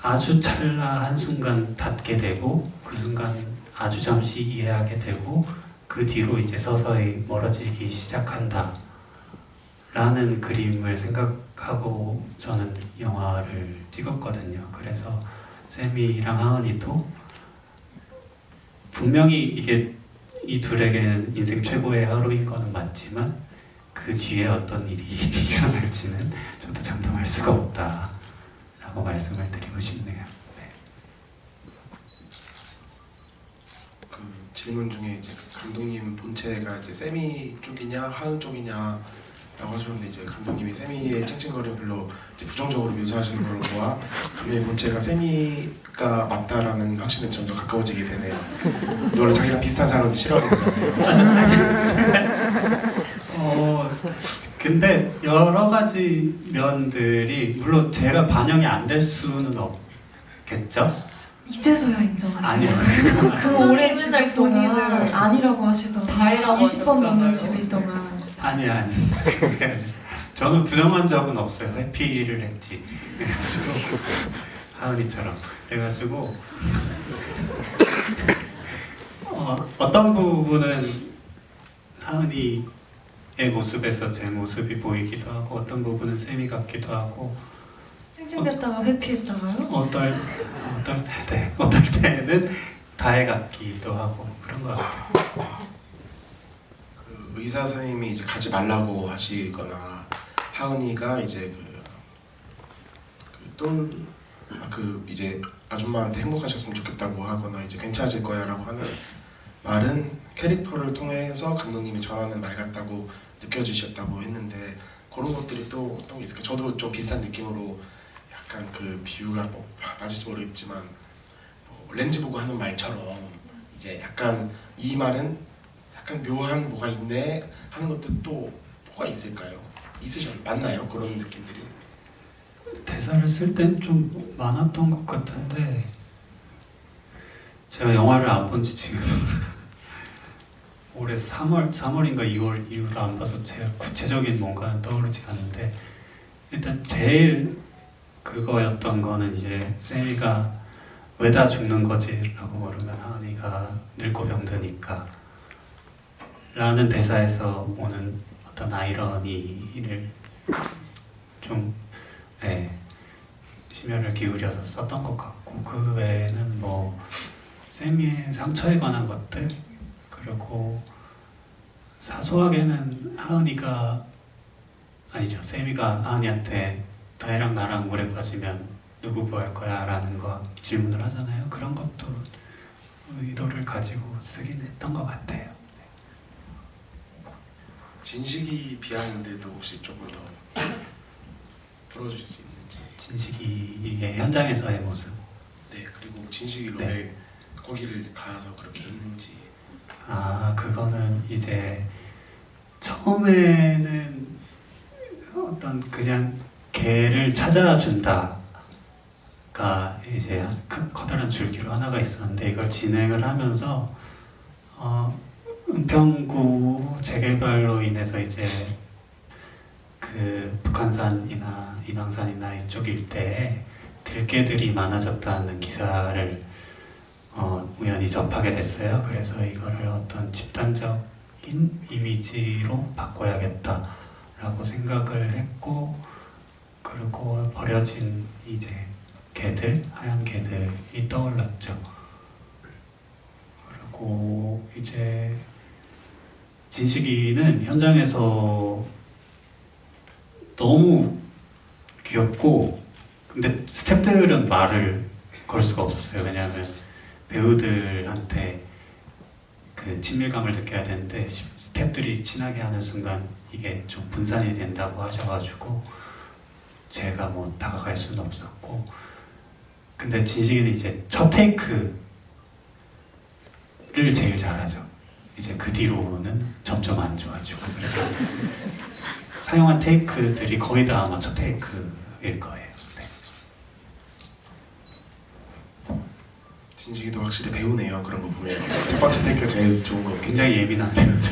아주 찰나 한순간 닿게 되고, 그 순간 아주 잠시 이해하게 되고, 그 뒤로 이제 서서히 멀어지기 시작한다 라는 그림을 생각하고 저는 영화를 찍었거든요. 그래서 세미랑 하은이도 분명히 이게 이 둘에게는 인생 최고의 하루인 거는 맞지만, 그 뒤에 어떤 일이 일어날지는 저도 장담할 수가 없다 라고 말씀을 드리고 싶네요. 네. 그 질문 중에 이제 감독님 본체가 이제 세미 쪽이냐 하은 쪽이냐라고 하셨는데, 이제 감독님이 세미의 찡찡거림 별로 이제 부정적으로 묘사하시는 걸로 보아 감독님 본체가 세미가 맞다라는 확신에 좀 더 가까워지게 되네요. 원래 자기랑 비슷한 사람도 싫어하는 거잖아요. 근데 여러 가지 면들이 물론 제가 반영이 안 될 수는 없겠죠? 이제서야 인정하시네요. 아니요. 그 오랜 감독님 집이 맨날 동안 본인은 아니라고 하시던 다이라고 20번 넘는 하셨잖아요. 집이 동안 아니 그게 아니라 저는 부정한 적은 없어요. 회피를 했지. 그래가지고 하은이처럼. 그래가지고 어떤 부분은 하은이의 모습에서 제 모습이 보이기도 하고, 어떤 부분은 세미 같기도 하고, 찡찡댔다가 회피했다가요? 어떨 때는 다해 같기도 하고 그런 것 같아요. 그 의사 선생님이 이제 가지 말라고 하시거나 하은이가 이제 그 이제 아줌마한테 행복하셨으면 좋겠다고 하거나 이제 괜찮아질 거야라고 하는 말은 캐릭터를 통해서 감독님이 전하는 말 같다고 느껴지셨다고 했는데, 그런 것들이 또 어떤 게 있을까요? 저도 좀 비슷한 느낌으로 약간 그 비유가 뭐 맞을지 모르겠지만 뭐 렌즈 보고 하는 말처럼 이제 약간 이 말은 약간 묘한 뭐가 있네 하는 것들 또 뭐가 있을까요? 맞나요? 그런 느낌들이? 대사를 쓸 땐 좀 많았던 것 같은데, 제가 영화를 안 본 지 지금 올해 3월인가 2월 이후로 안 봐서 제가 구체적인 뭔가는 떠오르지 않는데 일단 제일 그거였던 거는 이제 세미가 왜 다 죽는 거지라고 물으면 하은이가 늙고 병드니까 라는 대사에서 오는 어떤 아이러니를 좀 심혈을 기울여서 썼던 것 같고 그 외에는 뭐 세미의 상처에 관한 것들 그리고 사소하게는 하은이가 아니죠 세미가 하은이한테 나이랑 나랑 물에 빠지면 누구 구할 거야? 라는 거 질문을 하잖아요. 그런 것도 의도를 가지고 쓰긴 했던 것 같아요. 진식이 비하인드도 혹시 조금 더 풀어줄 수 있는지. 진식이의 현장에서의 모습. 네, 그리고 진식이가 네. 왜 거기를 가서 그렇게 있는지. 아 그거는 이제 처음에는 어떤 그냥 개를 찾아준다가 이제 큰 커다란 줄기로 하나가 있었는데 이걸 진행을 하면서 은평구 재개발로 인해서 이제 그 북한산이나 인왕산이나 이쪽 일대에 들개들이 많아졌다는 기사를 우연히 접하게 됐어요. 그래서 이거를 어떤 집단적인 이미지로 바꿔야겠다라고 생각을 했고 그리고 버려진 이제 개들, 하얀 개들이 떠올랐죠. 그리고 이제 진식이는 현장에서 너무 귀엽고 근데 스태프들은 말을 걸 수가 없었어요. 왜냐하면 배우들한테 그 친밀감을 느껴야 되는데 스태프들이 친하게 하는 순간 이게 좀 분산이 된다고 하셔가지고 제가 뭐 다가갈 수는 없었고 근데 진식이는 이제 첫 테이크를 제일 잘하죠. 이제 그 뒤로는 점점 안 좋아지고 그래서 사용한 테이크들이 거의 다 아마 첫 테이크일 거예요. 네. 진식이도 확실히 배우네요. 그런 거 보면 첫 번째 테이크가 제일 좋은 거. 굉장히 예민한 배우죠.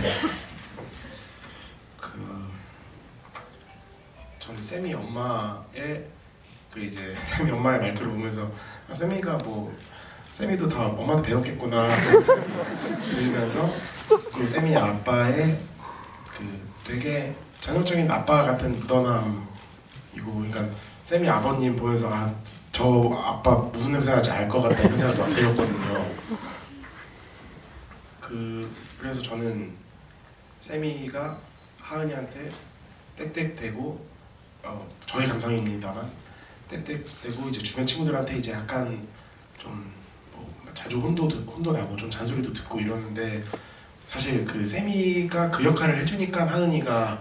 저는 세미 엄마의 그 이제 세미 엄마의 말투를 보면서 아, 세미가 뭐 세미도 다 엄마한테 배웠겠구나 들으면서 그리고 세미 아빠의 그 되게 전형적인 아빠 같은 묻어남이고 그러니까 세미 아버님 보면서 아 저 아빠 무슨 냄새 나지 알 것 같다 이런 생각도 들었거든요. 그래서 저는 세미가 하은이한테 땡땡대고 저의 감상입니다만 땡땡대고 이제 주변 친구들한테 이제 약간 좀 뭐 자주 혼도 나고 좀 잔소리도 듣고 이러는데 사실 그 세미가 그 역할을 해주니까 하은이가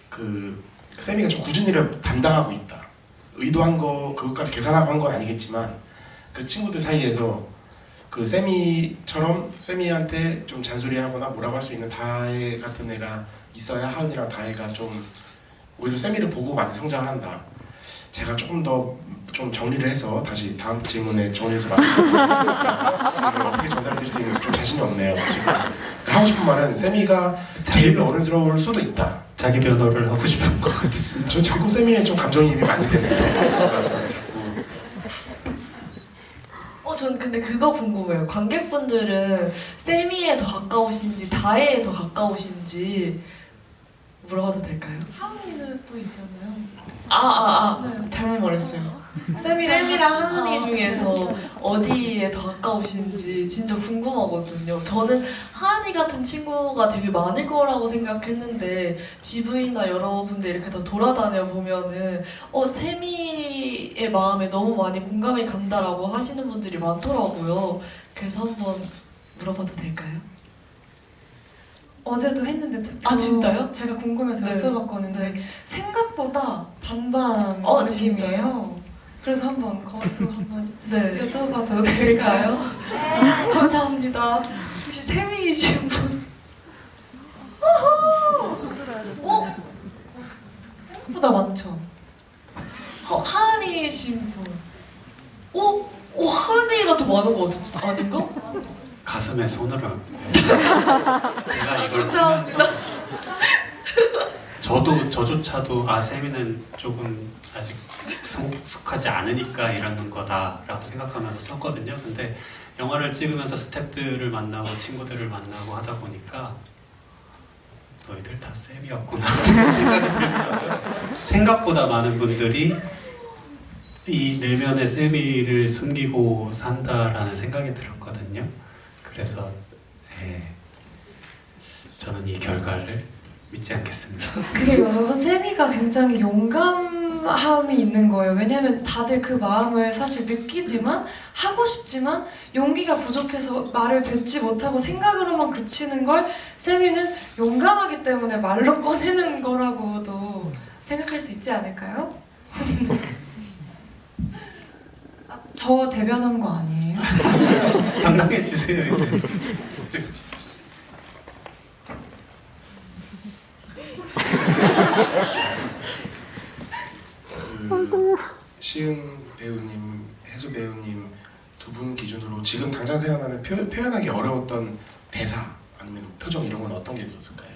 그 세미가 좀 굳은 일을 담당하고 있다. 의도한 거 그것까지 계산하고 한 건 아니겠지만 그 친구들 사이에서 그 세미처럼 세미한테 좀 잔소리하거나 뭐라고 할 수 있는 다혜 같은 애가 있어야 하은이랑 다혜가 좀 오히려 세미를 보고 많이 성장한다. 제가 조금 더 좀 정리를 해서 다시 다음 질문에 정리해서 말씀드릴게요. 제가 어떻게 전달해드릴 수 있는지 좀 자신이 없네요. 지금 하고 싶은 말은 세미가 제일 어른스러울 수도 있다. 자기 변호를 하고 싶은 것 같아요. 저 자꾸 세미에 좀 감정이입이 많이 되는데 제가 자꾸 전 근데 그거 궁금해요. 관객분들은 세미에 더 가까우신지 다혜에 더 가까우신지 물어봐도 될까요? 하은이는 또 있잖아요. 네. 잘못 말했어요. 쌤이랑 쌤이랑 하은이 아, 중에서 어디에 더 가까우신지 진짜 궁금하거든요. 저는 하은이 같은 친구가 되게 많을 거라고 생각했는데 GV나 여러분들 이렇게 다 돌아다녀 보면은 세미의 마음에 너무 많이 공감이 간다라고 하시는 분들이 많더라고요. 그래서 한번 물어봐도 될까요? 어제도 했는데 투표. 아, 진짜요? 제가 궁금해서 네. 여쭤봤거든요. 네. 생각보다 반반 진짜요? 느낌이에요. 그래서 한번 거수 한번 네. 여쭤봐도 될까요? 감사합니다. 혹시 세미이신 분? 생각보다 많죠. 하은이신 분? 하은이가 더 많은 거 아닌가? 가슴에 손을 얹고 제가 이걸 쓰면서 저조차도 세미는 조금 아직 성숙하지 않으니까 이러는 거다라고 생각하면서 썼거든요. 근데 영화를 찍으면서 스태프들을 만나고 친구들을 만나고 하다 보니까 너희들 다 쌤이었구나 생각이 들더라고요. 생각보다 많은 분들이 이 내면의 쌤이를 숨기고 산다라는 생각이 들었거든요. 그래서 저는 이 결과를 믿지 않겠습니다. 그게 여러분 세미가 굉장히 용감함이 있는 거예요. 왜냐면 다들 그 마음을 사실 느끼지만 하고 싶지만 용기가 부족해서 말을 뱉지 못하고 생각으로만 그치는 걸 세미는 용감하기 때문에 말로 꺼내는 거라고도 생각할 수 있지 않을까요? 저 대변한 거 아니에요? 당당해지세요 이제. 그 시은 배우님, 혜수 배우님 두 분 기준으로 지금 당장 생각나는 표현하기 어려웠던 대사 아니면 표정 이런 건 어떤 게 있었을까요?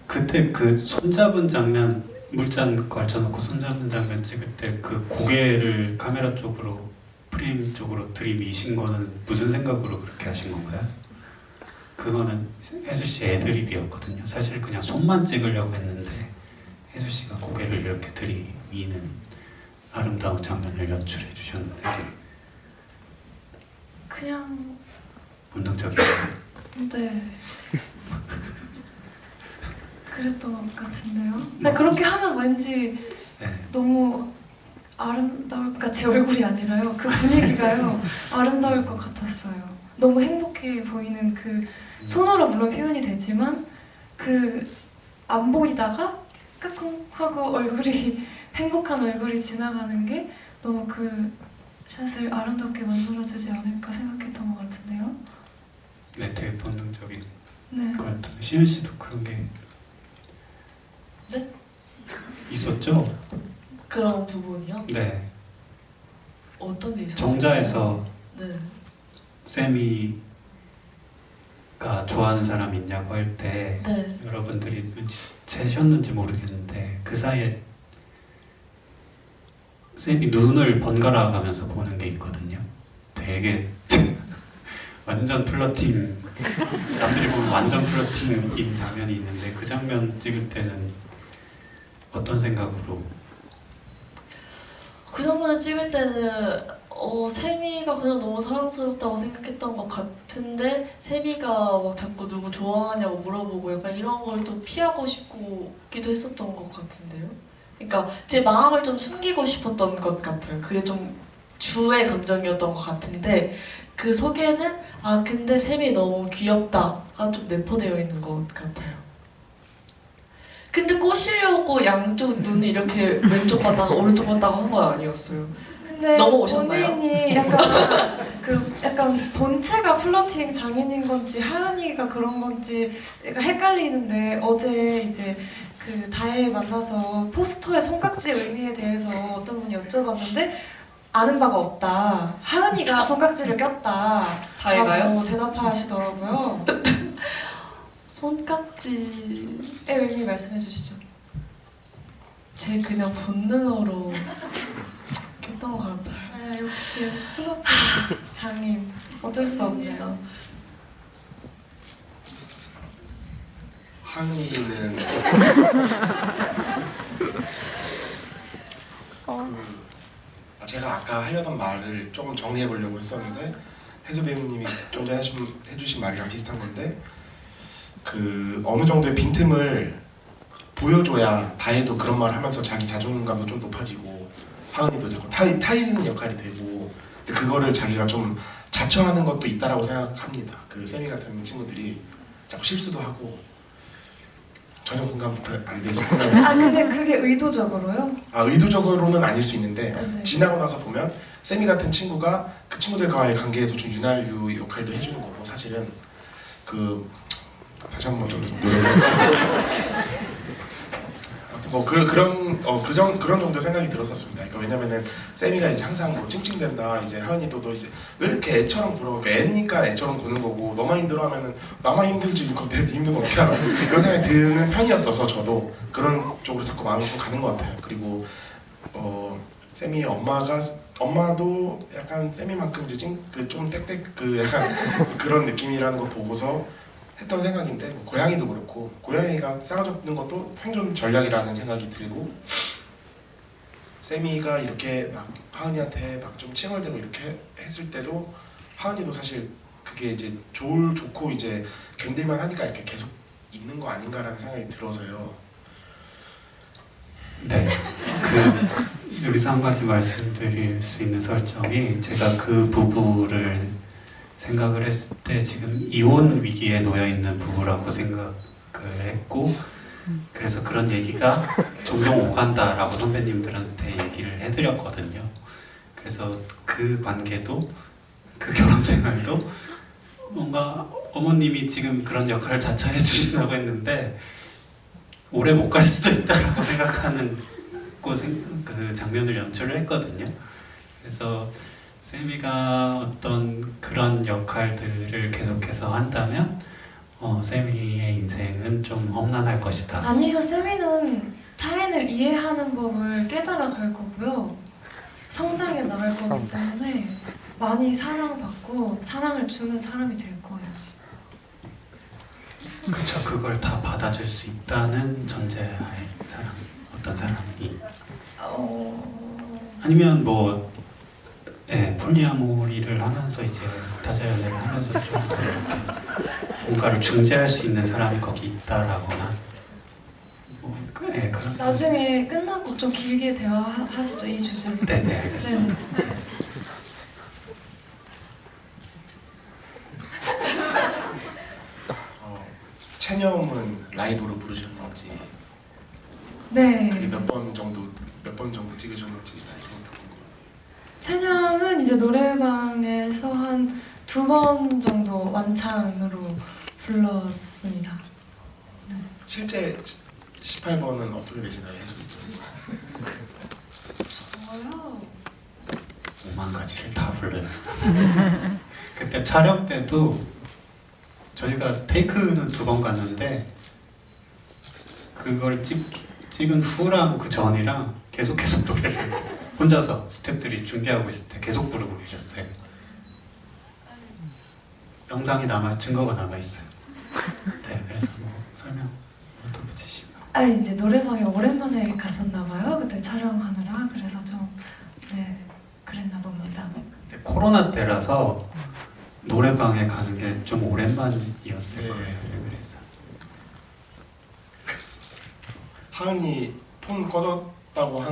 그때 그 손잡은 장면, 물잔 걸쳐놓고 손잡는 장면 찍을 때 그 고개를 카메라 쪽으로 프레임 쪽으로 들이미신 거는 무슨 생각으로 그렇게 하신 건가요? 그거는 혜수 씨 애드립이었거든요. 사실 그냥 손만 찍으려고 했는데 혜수 씨가 고개를 이렇게 들이미는 아름다운 장면을 연출해 주셨는데 그냥 본능적이에요. 네 그랬던 것 같은데요. 근데 그렇게 하면 왠지 네. 너무 아름다울까 제 얼굴이 아니라요. 그 분위기가요 아름다울 것 같았어요. 너무 행복해 보이는 그 손으로 물론 표현이 되지만 그 안 보이다가 까꿍 하고 얼굴이 행복한 얼굴이 지나가는 게 너무 그 샷을 아름답게 만들어주지 않을까 생각했던 것 같은데요. 네, 되게 본능적인 네. 거였던. 시은 씨도 그런 게 네? 있었죠? 그런 부분이요? 네. 어떤 게 있었어요? 정자에서 네. 쌤이가 좋아하는 사람 있냐고 할 때 네. 여러분들이 눈치채셨는지 모르겠는데 그 사이에 쌤이 눈을 번갈아 가면서 보는 게 있거든요. 되게 완전 플러팅, 남들이 보면 완전 플러팅인 장면이 있는데 그 장면 찍을 때는 어떤 생각으로? 그 장면을 찍을 때는 세미가 그냥 너무 사랑스럽다고 생각했던 것 같은데 세미가 막 자꾸 누구 좋아하냐고 물어보고 약간 이런 걸 또 피하고 싶기도 했었던 것 같은데요. 그러니까 제 마음을 좀 숨기고 싶었던 것 같아요. 그게 좀 주의 감정이었던 것 같은데 그 속에는 근데 세미 너무 귀엽다가 좀 내포되어 있는 것 같아요. 근데 꼬시려고 양쪽 눈을 이렇게 왼쪽 봤다가 오른쪽 봤다가 한 건 아니었어요. 근데 넘어오셨나요? 본인이 약간 본체가 플러팅 장인인 건지 하은이가 그런 건지 약간 헷갈리는데 어제 이제 그 다혜 만나서 포스터의 손깍지 의미에 대해서 어떤 분이 여쭤봤는데 아는 바가 없다. 하은이가 손깍지를 꼈다. 다혜가요? 라고 대답하시더라고요. 손깍지의 의미 말씀해 주시죠. 제 그냥 본능으로 꼈던 것 같아요. 역시 플러팅 장인 어쩔 수 없네요. 하은이는 제가 아까 하려던 말을 조금 정리해 보려고 했었는데 혜수 배우님이 좀 전에 해주신 말이랑 비슷한 건데 그 어느 정도의 빈틈을 보여줘야 다혜도 그런 말을 하면서 자기 자존감도 좀 높아지고 하은이도 자꾸 타이는 역할이 되고 근데 그거를 자기가 좀 자처하는 것도 있다라고 생각합니다. 그 세미 같은 친구들이 자꾸 실수도 하고 전혀 공감 안 되죠. 근데 그게 의도적으로요? 의도적으로는 아닐 수 있는데 네. 지나고 나서 보면 세미 같은 친구가 그 친구들과의 관계에서 좀 윤활유 역할도 해주는 거고 사실은 그 다시 한번 좀 노력을 뭐 그런 정도 생각이 들었었습니다. 그러니까 왜냐면은 세미가 이제 항상 뭐 찡찡댄다, 이제 하은이도 너 이제 왜 이렇게 애처럼 굴어? 그러니까 애니까 애처럼 구는 거고 너만 힘들어하면은 나만 힘들지 그럼 내가 힘든 거 어떻게 알아? 그런 생각이 드는 편이었어서 저도 그런 쪽으로 자꾸 마음이 좀 가는 것 같아요. 그리고 세미 엄마도 약간 세미만큼 이제 좀 땡땡 약간 그런 느낌이라는 거 보고서 했던 생각인데 뭐 고양이도 그렇고 고양이가 싸가지 없는 것도 생존 전략이라는 생각이 들고 세미가 이렇게 막 하은이한테 막 좀 칭얼대고 이렇게 했을 때도 하은이도 사실 그게 이제 좋고 이제 견딜만 하니까 이렇게 계속 있는 거 아닌가라는 생각이 들어서요. 네, 여기서 한 가지 말씀드릴 수 있는 설정이 제가 그 부부를 생각을 했을 때 지금 이혼 위기에 놓여 있는 부부라고 생각을 했고 그래서 그런 얘기가 종종 오간다라고 선배님들한테 얘기를 해드렸거든요. 그래서 그 관계도 그 결혼 생활도 뭔가 어머님이 지금 그런 역할을 자처해 주신다고 했는데 오래 못 갈 수도 있다라고 생각하는 그 장면을 연출을 했거든요. 그래서 세미가 어떤 그런 역할들을 계속해서 한다면 세미의 인생은 좀 험난할 것이다. 아니요, 세미는 타인을 이해하는 법을 깨달아 갈 거고요. 성장해 나갈 거기 때문에 많이 사랑받고 사랑을 주는 사람이 될 거예요. 그쵸, 그걸 다 받아줄 수 있다는 전제하에 어떤 사람이 아니면 뭐 폴리아모리를 하면서 이제 다자 연애를 하면서 좀 이렇게 뭔가를 중재할 수 있는 사람이 거기 있다라거나 그런 나중에 끝나고 좀 길게 대화하시죠, 이 주제로. 네네 알겠습니다. 네네. 체념은 라이브로 부르셨는지 네. 몇 번 정도 찍으셨는지 좀 궁금해요. 체념은 이제 노래방에서 한 2번 정도 완창으로 불렀습니다. 실제 18번은 어떻게 되시나요? 저요? 5만 가지를 다 불러요. 그때 촬영 때도 저희가 테이크는 2번 갔는데 그걸 찍은 후랑 그 전이랑 계속 노래를 혼자서 스태프들이 준비하고 있을 때 계속 부르고 계셨어요. 영상이 증거가 남아 있어요. 네, 그래서 뭐 설명 더 붙이시고. 이제 노래방에 오랜만에 갔었나 봐요. 그때 촬영하느라. 그래서 좀 그랬나 봅니다. 근데 코로나 때라서 노래방에 가는 게 좀 오랜만이었을 거예요. 그래서 하은이 폰 꺼졌다고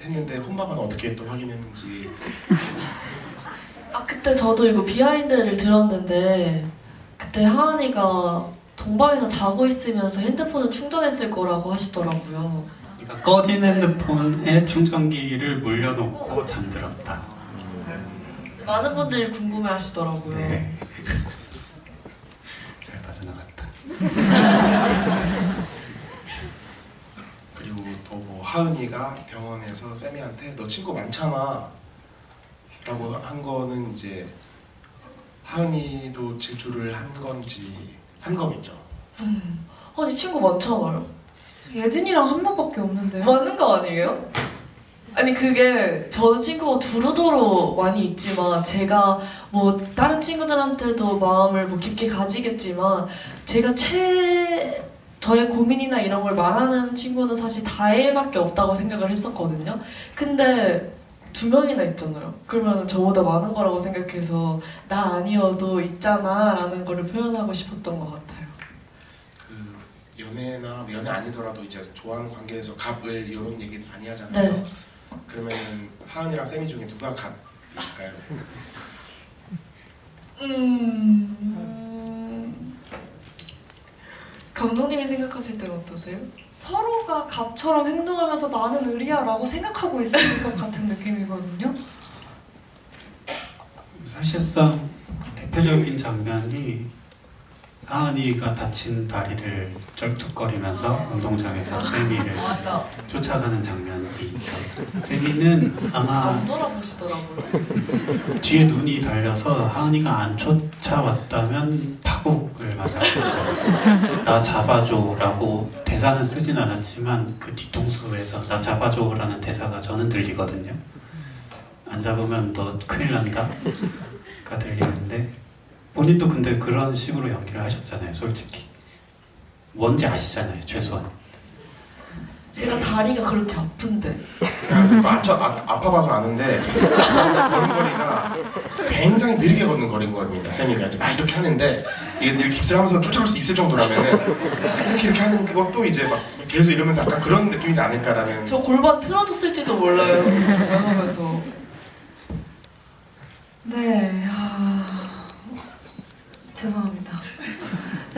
했는데 혼밥은 어떻게 또 확인했는지. 그때 저도 이거 비하인드를 들었는데 그때 하은이가 동방에서 자고 있으면서 핸드폰을 충전했을 거라고 하시더라고요. 그러니까 꺼진 핸드폰에 충전기를 물려놓고 잠들었다. 많은 분들이 궁금해하시더라고요. 네. 잘 빠져나갔다. 그리고 또 뭐 하은이가 병원에서 세미한테 너 친구 많잖아 라고 한 거는 이제 하은이도 질주를 한 거겠죠. 아니 친구 많잖아요. 예진이랑 한 번밖에 없는데요. 맞는 거 아니에요? 아니 그게 저도 친구가 두루두루 많이 있지만 제가 뭐 다른 친구들한테도 마음을 뭐 깊게 가지겠지만 제가 저의 고민이나 이런 걸 말하는 친구는 사실 다혜밖에 없다고 생각을 했었거든요. 근데 2명이나 있잖아요. 그러면 저보다 많은 거라고 생각해서 나 아니어도 있잖아 라는 거를 표현하고 싶었던 것 같아요. 그 연애나 연애 아니더라도 이제 좋아하는 관계에서 갑을 이런 얘기 많이 하잖아요. 네. 그러면은 하은이랑 세미 중에 누가 갑일까요? 감독님이 생각하실 때는 어떠세요? 서로가 갑처럼 행동하면서 나는 의리야라고 생각하고 있을 것 같은 느낌이거든요. 사실상 대표적인 장면이 하은이가 다친 다리를 쩔뚝거리면서 운동장에서 세미를 맞아. 쫓아가는 장면이 있죠. 세미는 아마 안 돌아보시더라고요. 뒤에 눈이 달려서 하은이가 안 쫓아왔다면 파국을 맞았겠죠. 나 잡아줘라고 대사는 쓰진 않았지만 그 뒤통수에서 나 잡아줘라는 대사가 저는 들리거든요. 안 잡으면 너 큰일 난다가 들리는데 본인도 근데 그런 식으로 연기를 하셨잖아요. 솔직히 뭔지 아시잖아요. 최소한. 제가 다리가 그렇게 아픈데. 그냥 또 아파봐서 아는데 걸음걸이가 굉장히 느리게 걷는 걸음걸이입니다. 세미가 이제 막 이렇게 하는데 이게 이렇게 깁스하면서 쫓아갈 수 있을 정도라면은 이렇게 하는 그것도 이제 막 계속 이러면서 약간 그런 느낌이지 않을까라는. 저 골반 틀어졌을지도 몰라요. 장난하면서. 네, 죄송합니다.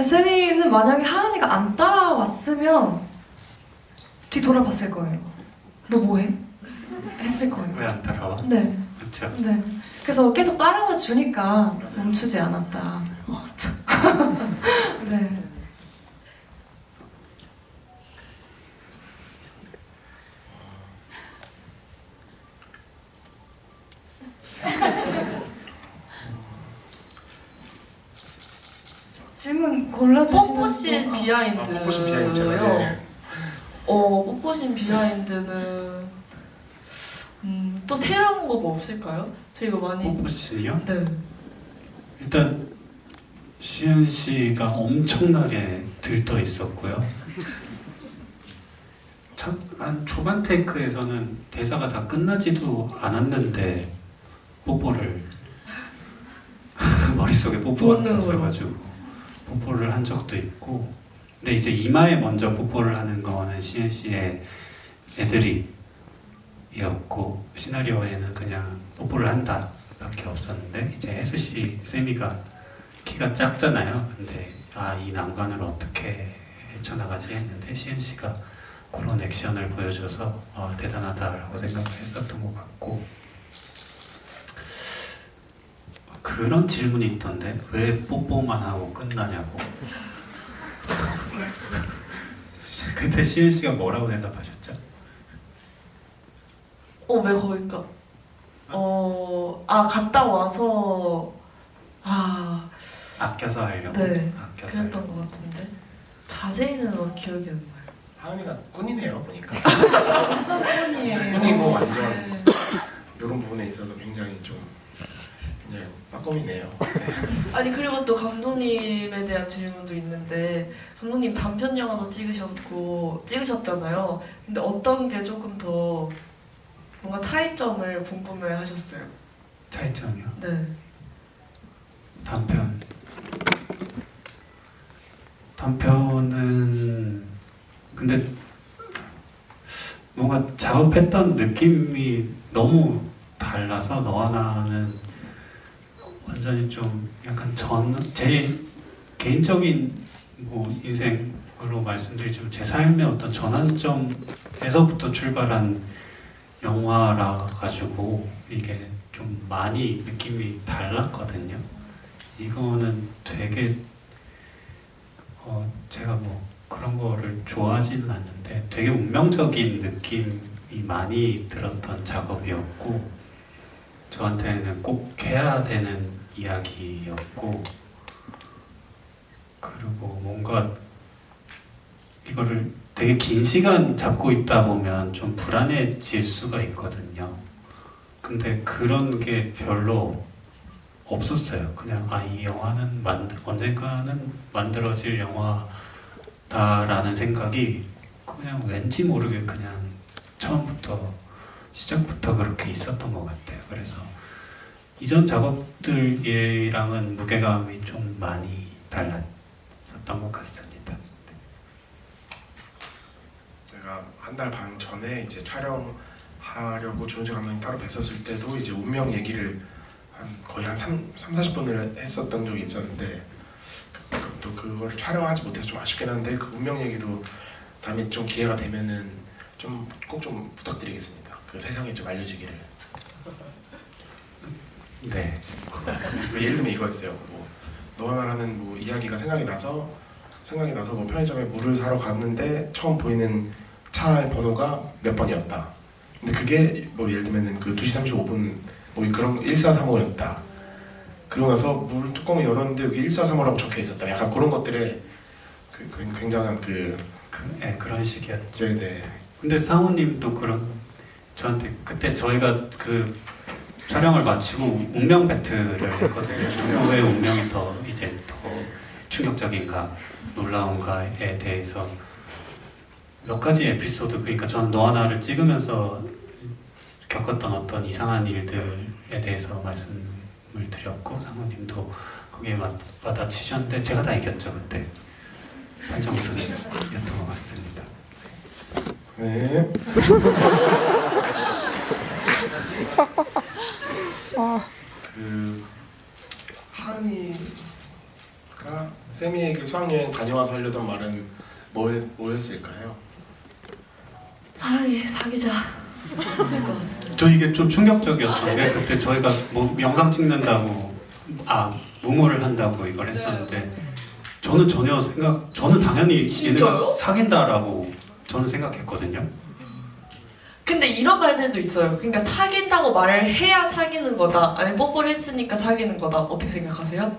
세미는 만약에 하은이가 안 따라왔으면 뒤돌아봤을 거예요. 너 뭐해? 했을 거예요. 왜 안 따라와? 네, 그렇죠. 네. 그래서 계속 따라와 주니까 멈추지 않았다. 네. 질문 골라주시면 뽀뽀신 또- 비하인드요. 뽀뽀신 비하인드잖아요. 네. 뽀뽀신 비하인드는 또 새로운 거 뭐 없을까요? 저희가 많이. 뽀뽀신이요? 네. 일단 시은 씨가 엄청나게 들떠 있었고요. 한 초반 테이크에서는 대사가 다 끝나지도 않았는데 뽀뽀를 머릿속에 뽀뽀가 본능으로. 들었어가지고 뽀뽀를 한 적도 있고, 근데 이제 이마에 먼저 뽀뽀를 하는 거는 시은 씨의 애드립이었고 시나리오에는 그냥 뽀뽀를 한다 밖에 없었는데, 이제 혜수 씨 세미가 키가 작잖아요. 근데 이 난관을 어떻게 헤쳐나가지 했는데 시은 씨가 그런 액션을 보여줘서 대단하다라고 생각을 했었던 것 같고, 그런 질문이 있던데 왜 뽀뽀만 하고 끝나냐고. 그때 시은 씨가 뭐라고 대답하셨죠? 왜 거기까? 갔다 와서 아껴서 하려고. 네. 아껴서 그랬던 하려고. 것 같은데 자세히는 기억이 안 나요. 하은이가 꾼이네요 보니까. 완전 팬이에요. 꾼이고 완전 네. 이런 부분에 있어서 굉장히 좀 그냥 빠꼼이네요. 아니 그리고 또 감독님에 대한 질문도 있는데, 감독님 단편 영화도 찍으셨잖아요. 근데 어떤 게 조금 더 뭔가 차이점을 궁금해하셨어요? 차이점이요. 네. 단편은 근데 뭔가 작업했던 느낌이 너무 달라서 너와 나는 완전히 좀 약간 제 개인적인 인생으로 말씀드리자면 제 삶의 어떤 전환점에서부터 출발한 영화라 가지고 이게 좀 많이 느낌이 달랐거든요. 이거는 되게 제가 그런 거를 좋아하지는 않는데 되게 운명적인 느낌이 많이 들었던 작업이었고, 저한테는 꼭 해야 되는 이야기였고, 그리고 뭔가 이거를 되게 긴 시간 잡고 있다 보면 좀 불안해질 수가 있거든요. 근데 그런 게 별로 없었어요. 그냥 이 영화는 언젠가는 만들어질 영화다라는 생각이 그냥 왠지 모르게 그냥 처음부터 시작부터 그렇게 있었던 것 같아요. 그래서 이전 작업들이랑은 무게감이 좀 많이 달랐었던 것 같습니다. 제가 한 달 반 전에 이제 촬영하려고 조은재 감독님 따로 뵀었을 때도 이제 운명 얘기를 거의 한 3-40분을 했었던 적이 있었는데, 또 그걸 촬영하지 못해서 좀 아쉽긴 한데 그 운명 얘기도 다음에 좀 기회가 되면은 좀 꼭 좀 부탁드리겠습니다. 그 세상에 좀 알려지기를. 네. 예를 들면 이거였어요. 너와 나라는 뭐 이야기가 생각이 나서 뭐 편의점에 물을 사러 갔는데 처음 보이는 차의 번호가 몇 번이었다. 근데 그게 뭐 예를 들면은 그 2시 35분 뭐 그런 1435였다. 그러고 나서 물 뚜껑을 열었는데 여기 1435라고 적혀 있었다. 약간 그런 것들에 굉장한 그런 식이었죠. 네네. 근데 상우님도 그런 저한테 그때 저희가 그 촬영을 마치고 운명 배틀을 했거든요. 누구의 운명이 더 이제 더 충격적인가 놀라운가에 대해서 몇 가지 에피소드, 그러니까 저는 너와 나를 찍으면서 겪었던 어떤 이상한 일들에 대해서 말씀을 드렸고 상우님도 거기에 받아치셨는데 제가 다 이겼죠 그때. 판정승이었던 것 같습니다. 네. 그 하은이가 세미에게 수학여행 다녀와서 하려던 말은 뭐였을까요? 사랑해, 사귀자. 했을 것 같습니다. 저 이게 좀 충격적이었던 게 그때 저희가 뭐 영상 찍는다고 무모를 한다고 이걸 했었는데 저는 저는 당연히 진짜요? 얘네가 사귄다라고 저는 생각했거든요. 근데 이런 말들도 있어요. 그러니까 사귄다고 말을 해야 사귀는 거다. 아니 뽀뽀를 했으니까 사귀는 거다. 어떻게 생각하세요?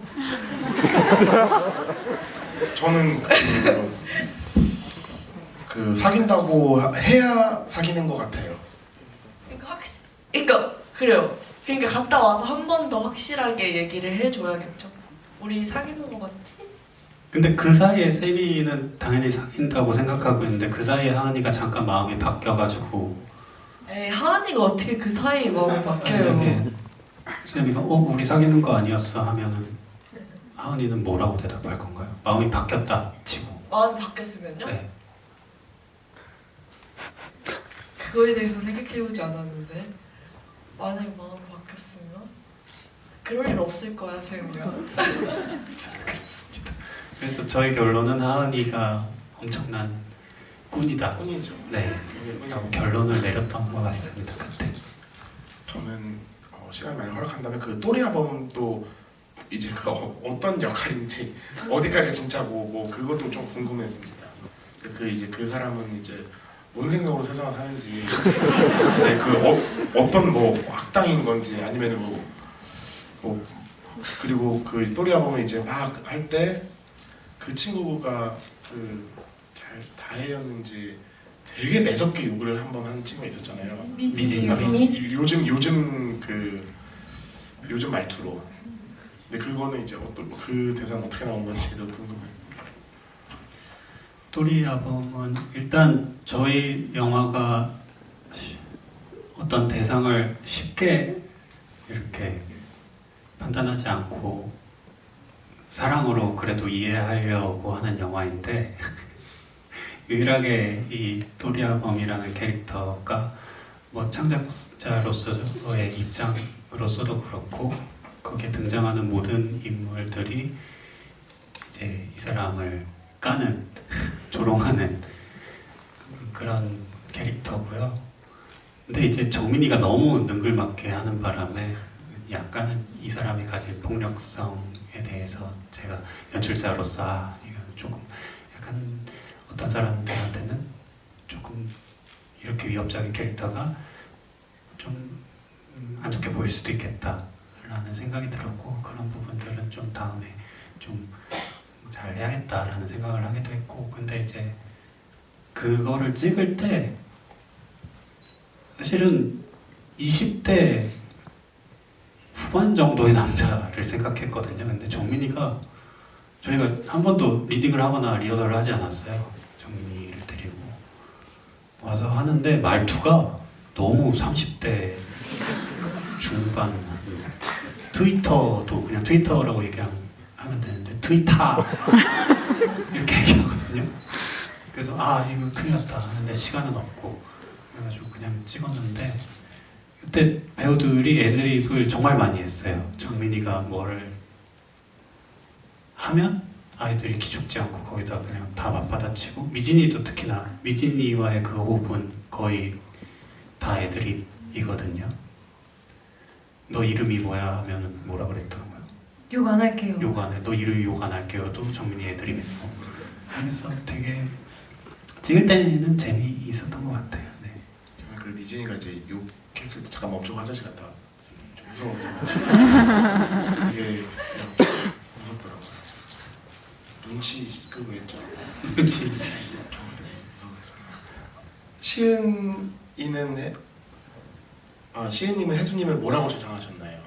저는 그 사귄다고 해야 사귀는 것 같아요. 그러니까 그래요. 그러니까 갔다 와서 한 번 더 확실하게 얘기를 해줘야겠죠. 우리 사귀는 거 맞지? 근데 그 사이에 세미는 당연히 사귄다고 생각하고 있는데 그 사이에 하은이가 잠깐 마음이 바뀌어가지고 에이, 하은이가 어떻게 그 사이에 마음이 바뀌어요? 만약에 세미가 우리 사귀는 거 아니었어 하면은 하은이는 뭐라고 대답할 건가요? 마음이 바뀌었다 치고. 마음이 바뀌었으면요? 네. 그거에 대해서 생각해보지 않았는데 만약에 마음이 바뀌었으면 그럴 일 없을 거야, 세미야. 그렇습니다. 그래서 저희 결론은 하은이가 엄청난 꾼이다. 꾼이죠. 네. 결론을 내렸던 것 같습니다. 그때. 저는 시간이 많이 허락한다면 그 또리아범도 이제 그 어떤 역할인지 어디까지 진짜고 뭐 그것도 좀 궁금했습니다. 그 이제 그 사람은 이제 뭔 생각으로 세상을 사는지 이제 그 어떤 뭐 악당인 건지 아니면 뭐 그리고 그 또리아범을 이제 막 할 때 그 친구가 그 잘 다혜였는지 되게 매섭게 욕을 한 번 한 친구가 있었잖아요. 미진이 요즘 말투로. 근데 그거는 이제 그 대사는 어떻게 나온 건지도 궁금했습니다. 또리아범은 일단 저희 영화가 어떤 대상을 쉽게 이렇게 판단하지 않고 사랑으로 그래도 이해하려고 하는 영화인데 유일하게 이 또리아범이라는 캐릭터가 뭐 창작자로서의 입장으로서도 그렇고 거기에 등장하는 모든 인물들이 이제 이 사람을 까는 조롱하는 그런 캐릭터고요. 근데 이제 정민이가 너무 능글맞게 하는 바람에 약간은 이 사람이 가진 폭력성에 대해서 제가 연출자로서 이건 조금 약간 어떤 사람들한테는 조금 이렇게 위협적인 캐릭터가 좀 안 좋게 보일 수도 있겠다라는 생각이 들었고 그런 부분들은 좀 다음에 좀 잘 해야겠다라는 생각을 하기도 했고 근데 이제 그거를 찍을 때 사실은 20대 후반 정도의 남자를 생각했거든요. 근데 정민이가 저희가 한 번도 리딩을 하거나 리허설을 하지 않았어요. 정민이를 데리고 와서 하는데 말투가 너무 30대 중반 트위터도 그냥 트위터라고 얘기하면 되는데 트위터 이렇게 얘기하거든요. 그래서 이거 큰일 났다 하는데 시간은 없고 그래가지고 그냥 찍었는데 그때 배우들이 애드립을 정말 많이 했어요. 정민이가 뭐를 하면 아이들이 기죽지 않고 거기다 그냥 다 맞받아치고 미진이도 특히나 미진이와의 그 호흡은 거의 다 애드립이거든요. 너 이름이 뭐야 하면은 뭐라 그랬더라고요? 욕 안 할게요. 욕 안 해. 너 이를 욕 안 할게요도 정민이 애드립이고. 그래서 되게 찍을 때는 재미 있었던 것 같아요. 네. 저는 그 미진이가 이제 욕했을 때 잠깐 멈추고 화장실 갔다 왔어요. 좀 무서워서 이게 그냥 무섭더라고요. 눈치 끄고 했죠. 그렇지. 좀 무서웠습니다. 시은이는 시은님은 혜수님을 뭐라고 저장하셨나요?